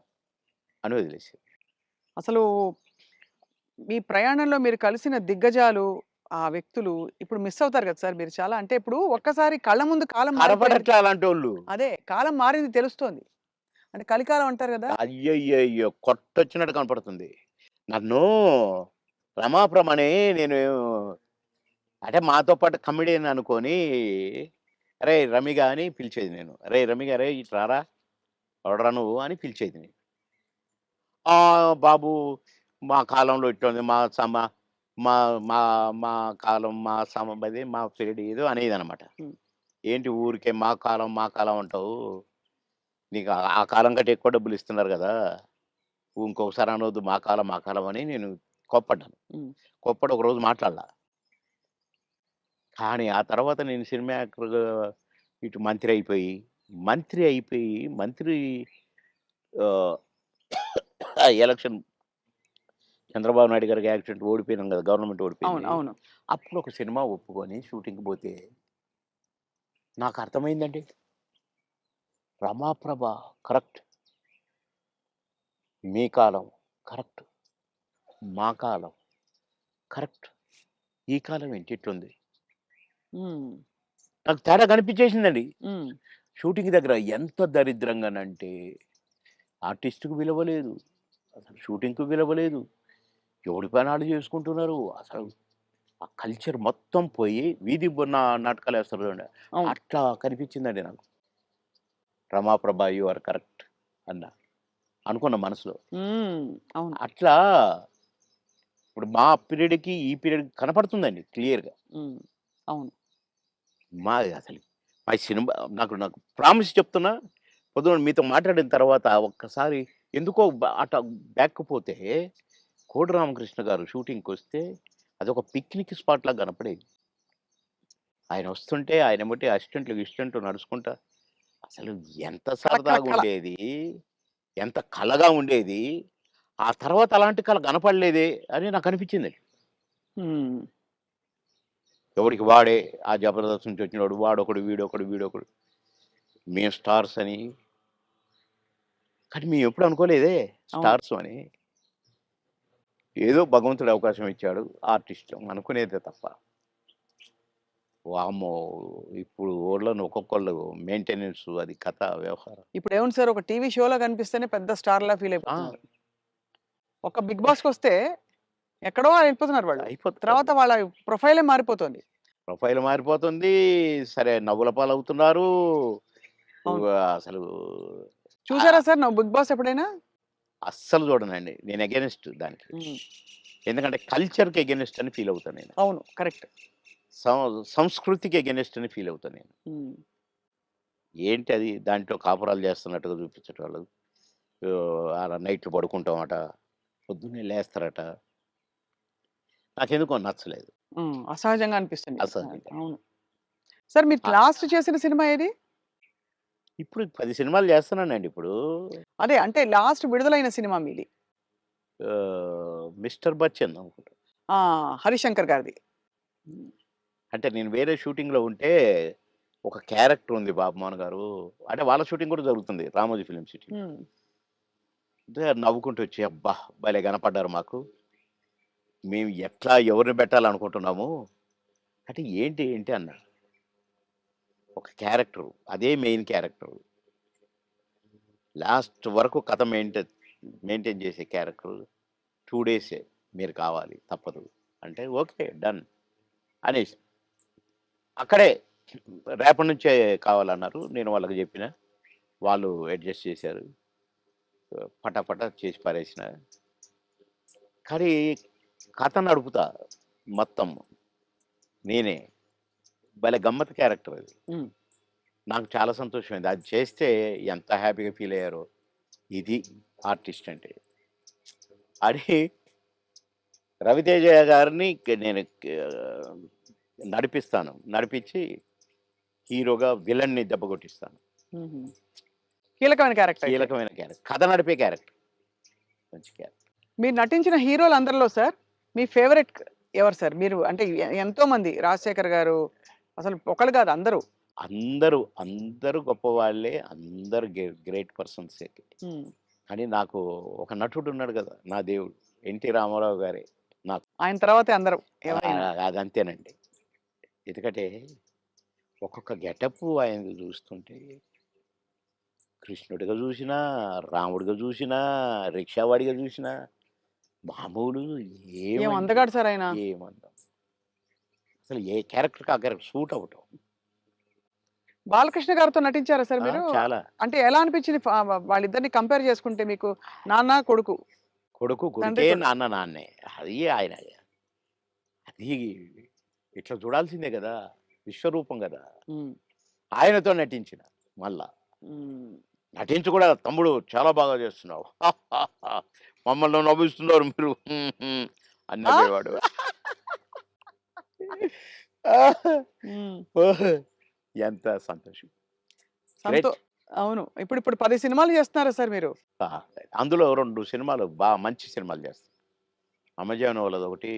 అని వదిలేసారు. అసలు మీ ప్రయాణంలో మీరు కలిసిన దిగ్గజాలు, ఆ వ్యక్తులు ఇప్పుడు మిస్ అవుతారు కదా సార్ మీరు చాలా. అంటే ఇప్పుడు ఒక్కసారి కళ్ళ ముందు కాలం మారిపోయింది. కనపడట్లే అలాంటోళ్ళు. అదే కాలం మారింది తెలుస్తోంది. అంటే కలికాలం అంటారు గదా! అయ్యయ్యయ్యో! కొట్టొచ్చినట్టు కనపడుతుంది. నన్ను రమాప్రమని నేను అంటే మాతో పాటు కమెడియన్ అనుకోని, "అరేయ్! రమిగా" అని పిలిచేది నేను. "అరేయ్! రమిగా అరేయ్! ఇటు రారా! ఎవడురా నువ్వు" అని పిలిచేది నేను. బాబు మా కాలంలో ఇట్లుంది. మా సమ మా మా మా కాలం మా అదే మా పీరియడ్ ఏదో అనేదనమాట. హ్మ్. ఏంటి ఊరికే మా కాలం అంటావు. నీకు ఆ కాలం కంటే ఎక్కువ డబ్బులు ఇస్తున్నారు గదా! ఇంకొకసారి అనొద్దు మా కాలం అని నేను కోప్పడ్డాను. హ్మ్. కోప్పడి ఒకరోజు మాట్లాడలా. కానీ ఆ తర్వాత నేను సినిమా యాక్టర్‌గా ఇటు మంత్రి అయిపోయి మంత్రి ఆహ్, ఎలక్షన్ చంద్రబాబు నాయుడు గారికి యాక్సిడెంట్ ఓడిపోయినాం గదా! గవర్నమెంట్ అవును. ఓడిపోయింది. అవును. అప్పుడు ఒక సినిమా ఒప్పుకొని షూటింగ్‌కి పోతే నాకర్థమైందండి. రమాప్రభ కరెక్ట్. మీ కాలం కరెక్ట్. మా కాలం కరెక్ట్. ఈ కాలం ఏంటి ఇట్లుంది. హ్మ్. నాకు తేడా కనిపించేసిందండి. హ్మ్. షూటింగ్ దగ్గర ఎంత దరిద్రంగానంటే ఆర్టిస్ట్‌కి విలువ లేదు. అసలు షూటింగ్‌కి విలువ లేదు. ఎవడి పని ఆళ్ళు చేసుకుంటున్నారు. అసలు ఆ కల్చర్ మొత్తం పోయి వీధి నాటకాలేస్తారు చూడండి. అవును. అట్లా కనిపించిందండి నాకు. రమాప్రభ యూ ఆర్ కరెక్ట్ అన్నా. అనుకున్న మనసులో. హ్మ్. అవును. అట్లా ఇప్పుడు మా పీరియడ్‌కి, ఈ పీరియడ్‌కి కనపడుతుందండి క్లియర్‌గా. హ్మ్. అవును. మా అసలు మా సినిమా నాకు ప్రామిస్ చెప్తున్నా, పొద్దున మీతో మాట్లాడిన తర్వాత ఒక్కసారి ఎందుకో అట బ్యాక్‌కి పోతే, కోడి రామకృష్ణ గారు షూటింగ్‌కొస్తే అదొక పిక్నిక్ స్పాట్‌లాగా కనపడేది. ఆయనొస్తుంటే ఆయనెమ్మటే అసిస్టెంట్లు, గిసిస్టెంట్లు నడుచుకుంటా అసలు ఎంత కళ, కళ, కళ. సరదాగుండేది. ఎంత కళగా ఉండేది. ఆ తర్వాత అలాంటి కళ కనపడలేదే అని నాకనిపించిందండి. హ్మ్. ఎవడికి వాడే ఆ 'జబర్దస్త్' నుంచి వచ్చినోడు వాడొకడు, వీడొకడు. మేము స్టార్స్ అని. కానీ మేమెప్పుడు అనుకోలేదే అవును. స్టార్స్ అని. ఏదో భగవంతుడు అవకాశం ఇచ్చాడు. ఆర్టిస్టులం అనుకునేదే తప్ప. వామ్మో! ఇప్పుడు ఓళ్ళను ఒక్కొక్కళ్ళు మెయింటెనెన్స్ అది కథ, వ్యవహారం. ఇప్పుడేముంది సార్ ఒక టీవీ షోలో కనిపిస్తేనే పెద్ద స్టార్‌లా ఫీల్ ఆ! అయిపోతున్నారు. ఒక 'బిగ్ బాస్'కొస్తే ఎక్కడో వెళ్ళిపోతున్నారు వాళ్ళు. అయిపోతున్నారు. తర్వాత వాళ్ళ ప్రొఫైలే మారిపోతోంది. ప్రొఫైల్ మారిపోతుంది. సరే నవ్వుల పాలవుతున్నారు. అవును. అసలు చూసారా ఆహ్, సార్ నువ్వు 'బిగ్ బాస్' ఎప్పుడైనా? అస్సలు చూడనండి. నేను అగైనిస్ట్ దానికి. హ్మ్. ఎందుకంటే కల్చర్‌కి అగైనిస్ట్ అని ఫీల్ అవుతా నేను. అవును. కరెక్ట్. సంస్కృతికి అగైనిస్ట్ అని ఫీల్ అవుతా నేను. హ్మ్. ఏంటి అది దాంట్లో కాపురాలు చేస్తున్నట్టుగా చూపించేటోళ్ళు. ఆడ నైట్‌లు పడుకుంటామట. పొద్దున్నే లేస్తారట. నాకెందుకో నచ్చలేదు. హ్మ్. అసహజంగా అనిపిస్తుంది. అసహ్యంగా. అవును. సార్ మీరు ఆ! లాస్ట్ చేసిన సినిమా ఏది? ఇప్పుడు 10 సినిమాలు చేస్తున్నానండి ఇప్పుడు. అదే అంటే లాస్ట్ విడుదలైన సినిమా మీది. 'మిస్టర్ బచ్చన్' అనుకుంటా. ఆ! 'హరిశంకర్' గారిది. హ్మ్. అంటే నేను వేరే షూటింగ్‌లో ఉంటే ఒక క్యారెక్టర్ ఉంది బాబుమోహన్ గారు. అంటే వాళ్ళ షూటింగ్ కూడా జరుగుతుంది. రామోజీ ఫిల్మ్ సిటీలో. హ్మ్. అంటే నవ్వుకుంటూ వచ్చి, "అబ్బా! భలే కనపడ్డారు మాకు. మేము ఎట్లా ఎవరిని పెట్టాలనుకుంటున్నాము." అంటే ఏంటి, ఏంటి అన్నాడు. ఒక క్యారెక్టరు. అదే మెయిన్ క్యారెక్టరు. లాస్ట్ వరకు కథ మెయింటైన్ చేసే క్యారెక్టరు. 2 డేసే మీరు కావాలి తప్పదు. అంటే ఓకే. డన్ అనేసి. అక్కడే రేపటి నుంచే కావాలన్నారు. నేను వాళ్ళకి చెప్పిన. వాళ్ళు అడ్జస్ట్ చేశారు. పటాపటా చేసి పారేసిన. కానీ కథ నడుపుతా మొత్తం నేనే. భలే గమ్మత్తు క్యారెక్టర్ అది. హ్మ్. నాకు చాలా సంతోషమైంది. అది చేస్తే ఎంత హ్యాపీగా ఫీల్ అయ్యారో. ఇది ఆర్టిస్ట్ అంటే. అని రవితేజ గారిని నేను నడిపిస్తాను. నడిపించి హీరోగా విలన్ని దెబ్బ కొట్టిస్తాను. హుహు. కీలకమైన క్యారెక్టర్ అయితే. కీలకమైన క్యారెక్టర్. కథ నడిపే క్యారెక్టర్. మంచి క్యారెక్టర్. మీరు నటించిన హీరోలందరిలో సార్ మీ ఫేవరెట్ ఎవరు సార్? మీరు అంటే ఎంతోమంది 'రాజశేఖర్' గారు అసలు ఒకళ్ళు కాదు అందరూ. అందరూ గొప్పవాళ్ళే. అందరూ గ్రేట్ పర్సన్సే. హ్మ్. కానీ నాకు ఒక నటుడు ఉన్నాడు కదా! నా దేవుడు. 'ఎన్టీ రామారావు' గారే నాకు. ఆయన తర్వాతే అందరూ ఎవరైనా. అదంతేనండి. ఎందుకంటే ఒక్కొక్క గెటప్పు ఆయనది చూస్తుంటే కృష్ణుడిగా చూసినా, రాముడిగా చూసినా, రిక్షావాడిగా చూసినా మామూలు ఏం ఏమండి అందగాడు సార్ ఆయన. ఏమందం. అసలు ఏ క్యారెక్టర్‌కి ఆ క్యారెక్టర్ సూట్ అవ్వటం. 'బాలకృష్ణ' గారితో నటించారా సార్ ఆ! మీరు? చాలా. అంటే ఎలా అనిపించింది వాళ్ళిద్దరిని కంపేర్ చేసుకుంటే మీకు? నాన్న, కొడుకు. కొడుకు తండ్రి కొడుకే, కొడుకు. నాన్న నాన్నే. అది ఆయన. అది ఇట్లా చూడాల్సిందే గదా! విశ్వరూపం గదా! హ్మ్. ఆయనతో నటించిన మళ్ళా. హ్మ్. నటించి కూడా తమ్ముడు చాలా బాగా చేస్తున్నావు. మమ్మల్ని నవ్విస్తున్నారు మీరు అని ఆ! నవ్వేవాడు. హ్మ్. ఓహ్! ఎంత సంతోషం. సంతో గ్రేట్. అవును. ఇప్పుడు 10 సినిమాలు చేస్తున్నారా సార్ మీరు? ఆ! అందులో 2 సినిమాలు మంచి సినిమాలు చేస్తా. అమెజాన్ వాళ్ళదొకటి,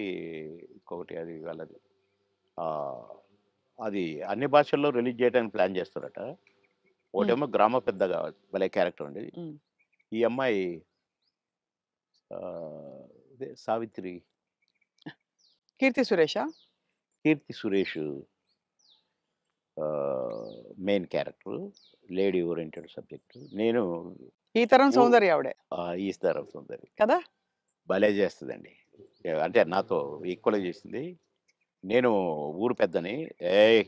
ఇంకొకటి అది వాళ్ళది. ఆహ్, అది అన్ని భాషల్లో రిలీజ్ చేయడానికి ప్లాన్ చేస్తారట. హ్మ్. ఒకటేమో గ్రామ పెద్దగా భలే క్యారెక్టర్ ఉంది. హ్మ్. ఈ అమ్మాయి ఇదే 'సావిత్రి', 'కీర్తి సురేషా'? 'Keerthy Suresh' main character. Lady oriented subject. నేను ఈ తరం ఊ సౌందర్య ఆవిడే. 'ఈస్‌దారం సుందరి' కదా! భలే చేస్తదండి. అంటే నాతో ఈక్వల్‌గా చేసింది. నేను ఊరు పెద్దని, "ఏయ్!"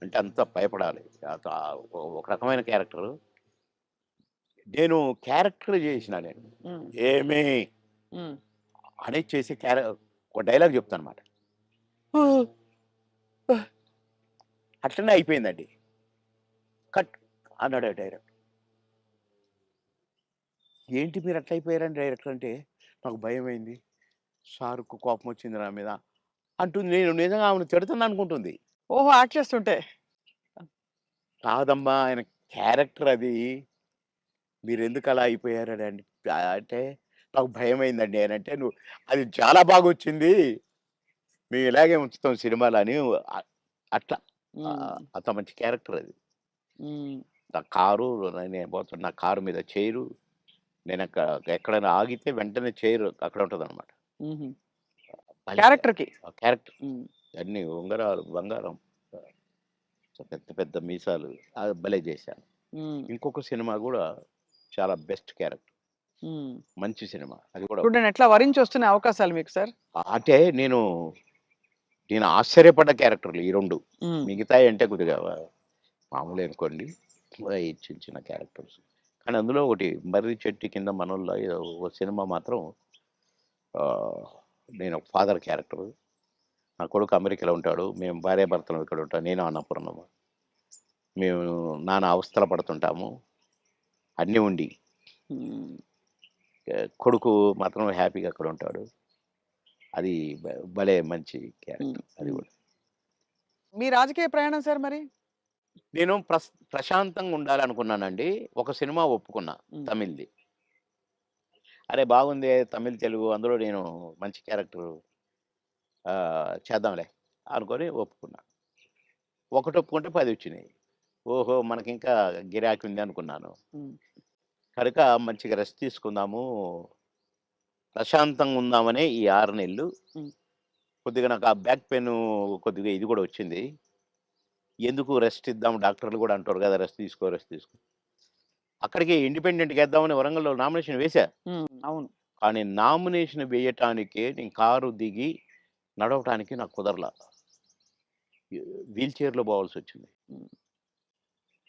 అంటే అంతా భయపడాలి. ఒక రకమైన క్యారెక్టరు. నేను క్యారెక్టర్ చేసినా నేను. హ్మ్. "ఏమి" హ్మ్. అనేది చేసి ఒక డైలాగ్ చెప్తానన్నమాట. అట్లనే అయిపోయిందండి. కట్ అన్నాడు డైరెక్టర్. "ఏంటి మీరు అట్లా అయిపోయారని డైరెక్టర్" అంటే, నాకు భయమైంది. సార్‌కు కోపమొచ్చింది నా మీద అంటుంది. నేను నిజంగా ఆమెను తిడతాననుకుంటుంది. ఓహో! యాక్ట్ చేస్తుంటే. కాదమ్మా ఆయన క్యారెక్టర్ అది. మీరెందుకలా అయిపోయారని అంటే, నాకు భయమైందండి అనంటే, "నువ్వు అది చాలా బాగొచ్చింది. మేము ఇలాగే ఉంచుతాం సినిమాలో" అని అట్లా. హ్మ్. అంత మంచి క్యారెక్టర్ అది. హ్మ్. నా కారు నేను పోతున్నా నా కారు మీద చైరు. ఎక్కడైనా ఆగితే వెంటనే చైర్ అక్కడ ఉంటదనమాట. హుహు. భలే క్యారెక్టర్‌కి. ఆ క్యారెక్టర్. హ్మ్. అన్నీ ఉంగరాలు, బంగారం. పెద్ద పెద్ద మీసాలు. అది భలే చేశాను. హ్మ్. ఇంకొక సినిమా గూడా చాలా బెస్ట్ క్యారెక్టర్. హ్మ్. మంచి సినిమా. అది కూడా చూడండి ఎట్లా వరించొస్తున్నాయి అవకాశాలు మీకు సార్. అంటే నేను ఆశ్చర్యపడ్డ క్యారెక్టర్‌లు ఈ 2. హ్మ్. మిగతాయి అంటే కొద్దిగా మామూలే అనుకోండి. ఈ చిన్న చిన్న క్యారెక్టర్స్. కానీ అందులో ఒకటి 'మర్రి చెట్టు కింద మనోళ్ళ' ఏదో ఒక సినిమా మాత్రం ఆహ్, నేను ఒక ఫాదర్ క్యారెక్టరు. నా కొడుకు అమెరికాలో ఉంటాడు. మేము భార్యాభర్తలం ఇక్కడ ఉంటాం. నేను అన్నపూర్ణమ్మ. మేము నానా అవస్థలు పడుతుంటాము. అన్నీ ఉండి. హ్మ్. కొడుకు మాత్రం హ్యాపీగా అక్కడ ఉంటాడు. అది భలే మంచి హ్మ్. క్యారెక్టర్ అది హ్మ్. గూడా. మీ రాజకీయ ప్రయాణం సార్ మరి? నేను ప్రశాంతంగా ఉండాలనుకున్నానండి. ఒక సినిమా ఒప్పుకున్నా హ్మ్. తమిళ్‌ది. అరే! బాగుందే తమిళ్, తెలుగు అందులో నేను మంచి క్యారెక్టరు చేద్దాంలే అనుకోని ఒప్పుకున్నా. ఒకటి ఒప్పుకుంటే 10 వచ్చినాయి. ఓహో! మనకింకా గిరాకీ ఉంది అనుకున్నాను. హ్మ్. కనుక మంచిగా రెస్ట్ తీసుకుందాము, ప్రశాంతంగా ఉందామనే ఈ 6 నెలలు. హ్మ్. కొద్దిగా నాకు ఆ బ్యాక్ పెయిన్ కొద్దిగా ఇది కూడా వచ్చింది. ఎందుకు రెస్ట్ ఇద్దాం, డాక్టర్లు కూడా అంటారు కదా! రెస్ట్ తీసుకో, రెస్ట్ తీసుకో. అక్కడికి ఇండిపెండెంట్‌గా ఏద్దామని వరంగల్‌లో నామినేషన్ వేశా. అవును. కానీ నామినేషన్ వేయటానికే నేను కారు దిగి నడవటానికి నాకు కుదరల. వీల్ చైర్‌లో పోవాల్సొచ్చింది. హ్మ్.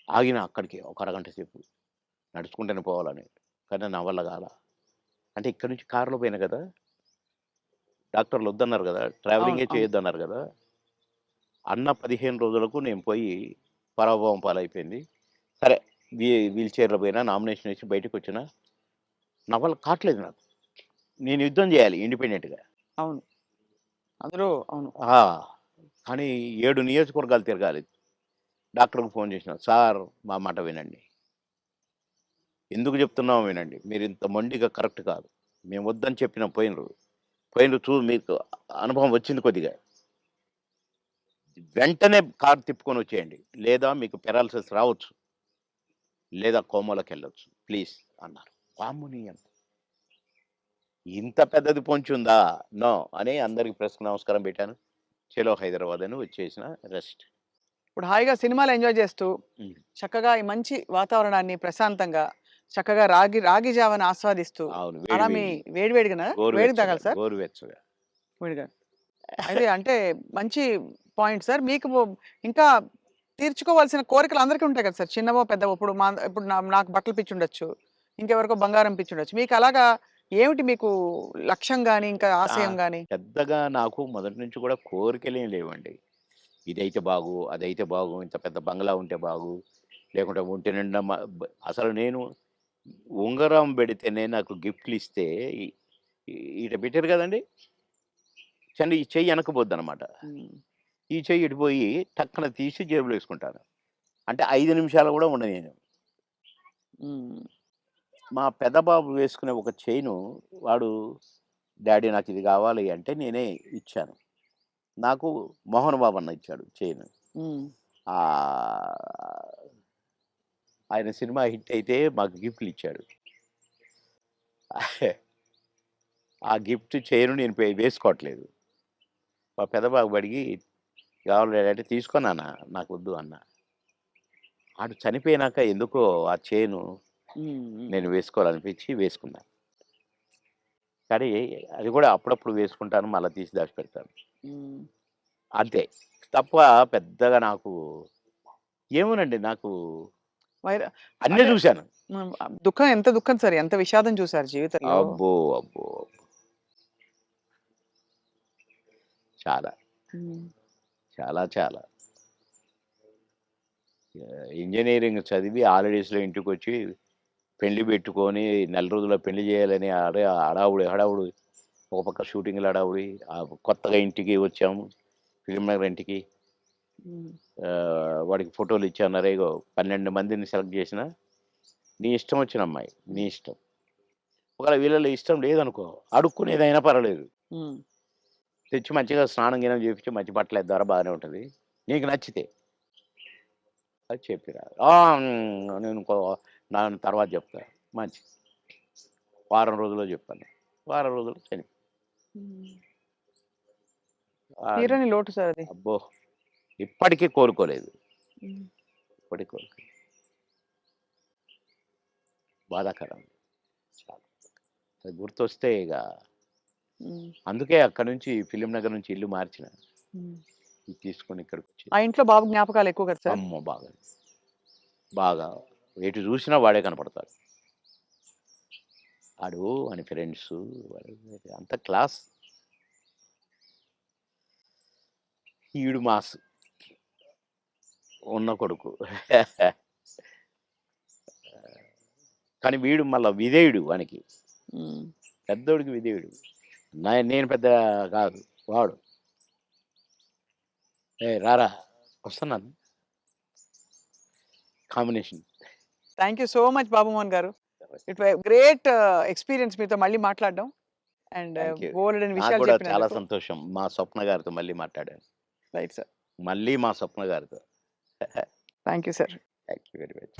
ఆగిన అక్కడికి ఒక అరగంట సేపు. నడుచుకుంటూనే పోవాలని. కానీ నా వల్ల కాలా. అంటే ఇక్కడి నుంచి కారులో పోయినా కదా! డాక్టర్లు వద్దన్నారు కదా! అవును. ట్రావెలింగే అవును. చేయొద్దన్నారు కదా! అన్న 15 రోజులకు నేను పోయి పరాభవం పాలైపోయింది. సరే, వీల్ చైర్‌లో పోయినా, నామినేషన్ వేసి బయటకొచ్చినా, నా వల్ల కాట్లేదు నాకు. నేను యుద్ధం చేయాలి ఇండిపెండెంట్‌గా. అవును. అందులో అవును. ఆ! కానీ 7 నియోజకవర్గాలు తిరగాలి. డాక్టర్‌కి ఫోన్ చేసినా, "సార్ మా మాట వినండి. ఎందుకు చెప్తున్నామో వినండి. మీరింత మొండిగా కరెక్ట్ కాదు. మేము వద్దని చెప్పినా పోయినరు. మీకు అనుభవం వచ్చింది కొద్దిగా. వెంటనే కారు తిప్పుకొని వచ్చేయండి. లేదా మీకు పారాలిసిస్ రావచ్చు. లేదా కోమాలోకెళ్ళొచ్చు. ప్లీజ్" అన్నారు. వామ్మో! ఇంత పెద్దది పొంచుందా? నో అని అందరికి ప్రెస్‌కి నమస్కారం పెట్టాను. చలో హైదరాబాద్ అని వచ్చేసిన. రెస్ట్. ఇప్పుడు హాయిగా సినిమాలు ఎంజాయ్ చేస్తూ, హ్మ్. చక్కగా ఈ మంచి వాతావరణాన్ని ప్రశాంతంగా, చక్కగా రాగి రాగి జావని ఆస్వాదిస్తూ, అవును. అలా మీ వేడి వేడిగానా? వేడిగా తాగాలి సార్? గోరువెచ్చగా. వేడిగా. అయితే అంటే మంచి పాయింట్ సార్. మీకు ఇంకా తీర్చుకోవాల్సిన కోరికలు అందరికీ ఉంటాయి కదా సార్! చిన్నవో, పెద్దవో. ఇప్పుడు నాకు బట్టల పిచ్చుండొచ్చు. ఇంకెవరికో బంగారం పిచ్చుండొచ్చు. మీకు అలాగా ఏమిటి మీకు లక్ష్యం గాని, ఇంకా ఆ! ఆశయం గాని? పెద్దగా నాకు మొదటి నుంచి కూడా కోరికలేం లేవండి. ఇదైతే బాగు, అదైతే బాగు, ఇంత పెద్ద బంగ్లా ఉంటే బాగు, లేకుంటే ఒంటి నిండా అసలు నేను ఉంగరం పెడితేనే నాకు గిఫ్ట్‌లిస్తే ఇ ఈడ పెట్టారు కదండీ! ఈ చెయ్యి వెనక్కిపోద్దనమాట. హ్మ్. ఈ చెయ్యి ఇటు పోయి టక్కన తీసి జేబులో ఏసుకుంటాను. అంటే 5 నిమిషాలు కూడా ఉండనియను. హ్మ్. మా పెద్ద బాబు వేసుకునే ఒక చైను వాడు, డ్యాడీ నాకిది కావాలి అంటే నేనే ఇచ్చాను. నాకు మోహన్ బాబు అన్న ఇచ్చాడు చైను. హ్మ్. ఆహ్, ఆయన సినిమా హిట్ అయితే మాకు గిఫ్ట్‌లిచ్చాడు. ఆ గిఫ్ట్ చైను నేను వేసుకోవట్లేదు. మా పెద్ద బాబు అడిగి, "కావాలి డాడీ" అంటే, "తీసుకో నాన్న నాకొద్దు" అన్నా. ఆడు చనిపోయినాక ఎందుకో ఆ చైను హ్మ్. హ్మ్. నేను వేసుకోవాలనిపించి వేసుకున్నా. కానీ అది కూడా అప్పుడప్పుడు వేసుకుంటాను. మళ్ళా తీసి దాచిపెడతాను. హ్మ్. అంతే. తప్ప పెద్దగా నాకు ఏమోనండి నాకు వైర అన్నీ అంటే చూశాను. దుఃఖం ఎంత దుఃఖం సార్. ఎంత విషాదం చూసారు జీవితంలో. అబ్బో! అబ్బో! చాలా. హ్మ్. చాలా చాలా. ఇంజినీరింగ్ చదివి హాలిడేస్‌లో ఇంటికొచ్చి పెళ్లి పెట్టుకొని నెల రోజుల్లో పెళ్లి చేయాలని హడావుడి. ఒక పక్క షూటింగ్‌ల హడావుడి. కొత్తగా ఇంటికి వచ్చాము. ఫిల్మ్ నగర్ ఇంటికి. హ్మ్. వాడికి ఫోటోలు ఇచ్చన్నారు. ఇగో 12 మందిని సెలెక్ట్ చేసినా, నీ ఇష్టం వచ్చిన అమ్మాయి. నీ ఇష్టం. ఒకవేళ వీళ్ళలో ఇష్టం లేదనుకో, అడుక్కునేదైనా పర్వాలేదు. హ్మ్. తెచ్చి మంచిగా స్నానం గినం చేపించి మంచి బట్టలేద్దారా బాగానే ఉంటది. నీకు నచ్చితే అది చెప్పిరా. నేను తర్వాత చెప్తా. మంచిది. వారం రోజుల్లో చెప్పాను. వారం రోజుల్లో చనిపోయింది. హ్మ్. ఆహ్, తీరని లోటు సార్ అది. అబ్బో! ఇప్పటికీ కోలుకోలేదు. హ్మ్. ఇప్పటికి కోలుకోలేదు. బాధాకరం. చాలా. అది గుర్తొస్తే ఇగ హ్మ్. అందుకే అక్కడి నుంచి ఫిల్మ్ నగర్ నుంచి ఇల్లు మార్చిన. హ్మ్. ఇది తీసుకొని ఇక్కడికొచ్చి ఆ ఇంట్లో బాబు జ్ఞాపకాలు ఎక్కువ కదా సార్? అమ్మో! బాగా. బాగా. ఎటు చూసినా వాడే కనపడతాడు. ఆడు వాని ఫ్రెండ్సు అంత క్లాస్. ఈడు మాస్. ఉన్న కొడుకు. కానీ వీడు మళ్ళా విధేయుడు వానికి. హ్మ్. పెద్దోడికి విధేయుడు. నేను పెద్ద కాదు. వాడు. "ఏయ్! రారా వస్తున్నాను." Combination. Thank you so much Babu Mohan గారు. ఇట్ వై గ్రేట్ ఎక్స్‌పీరియన్స్ మీతో మళ్ళీ మాట్లాడడం. And thank you. బోలెడన్ని నాకు విషయాలు కూడా చాలా చెప్పినందుకు. సంతోషం. మా స్వప్న గారితో మళ్ళీ మాట్లాడాను. Right sir. మళ్ళీ మా స్వప్న గారితో. Thank you sir. Thank you very much.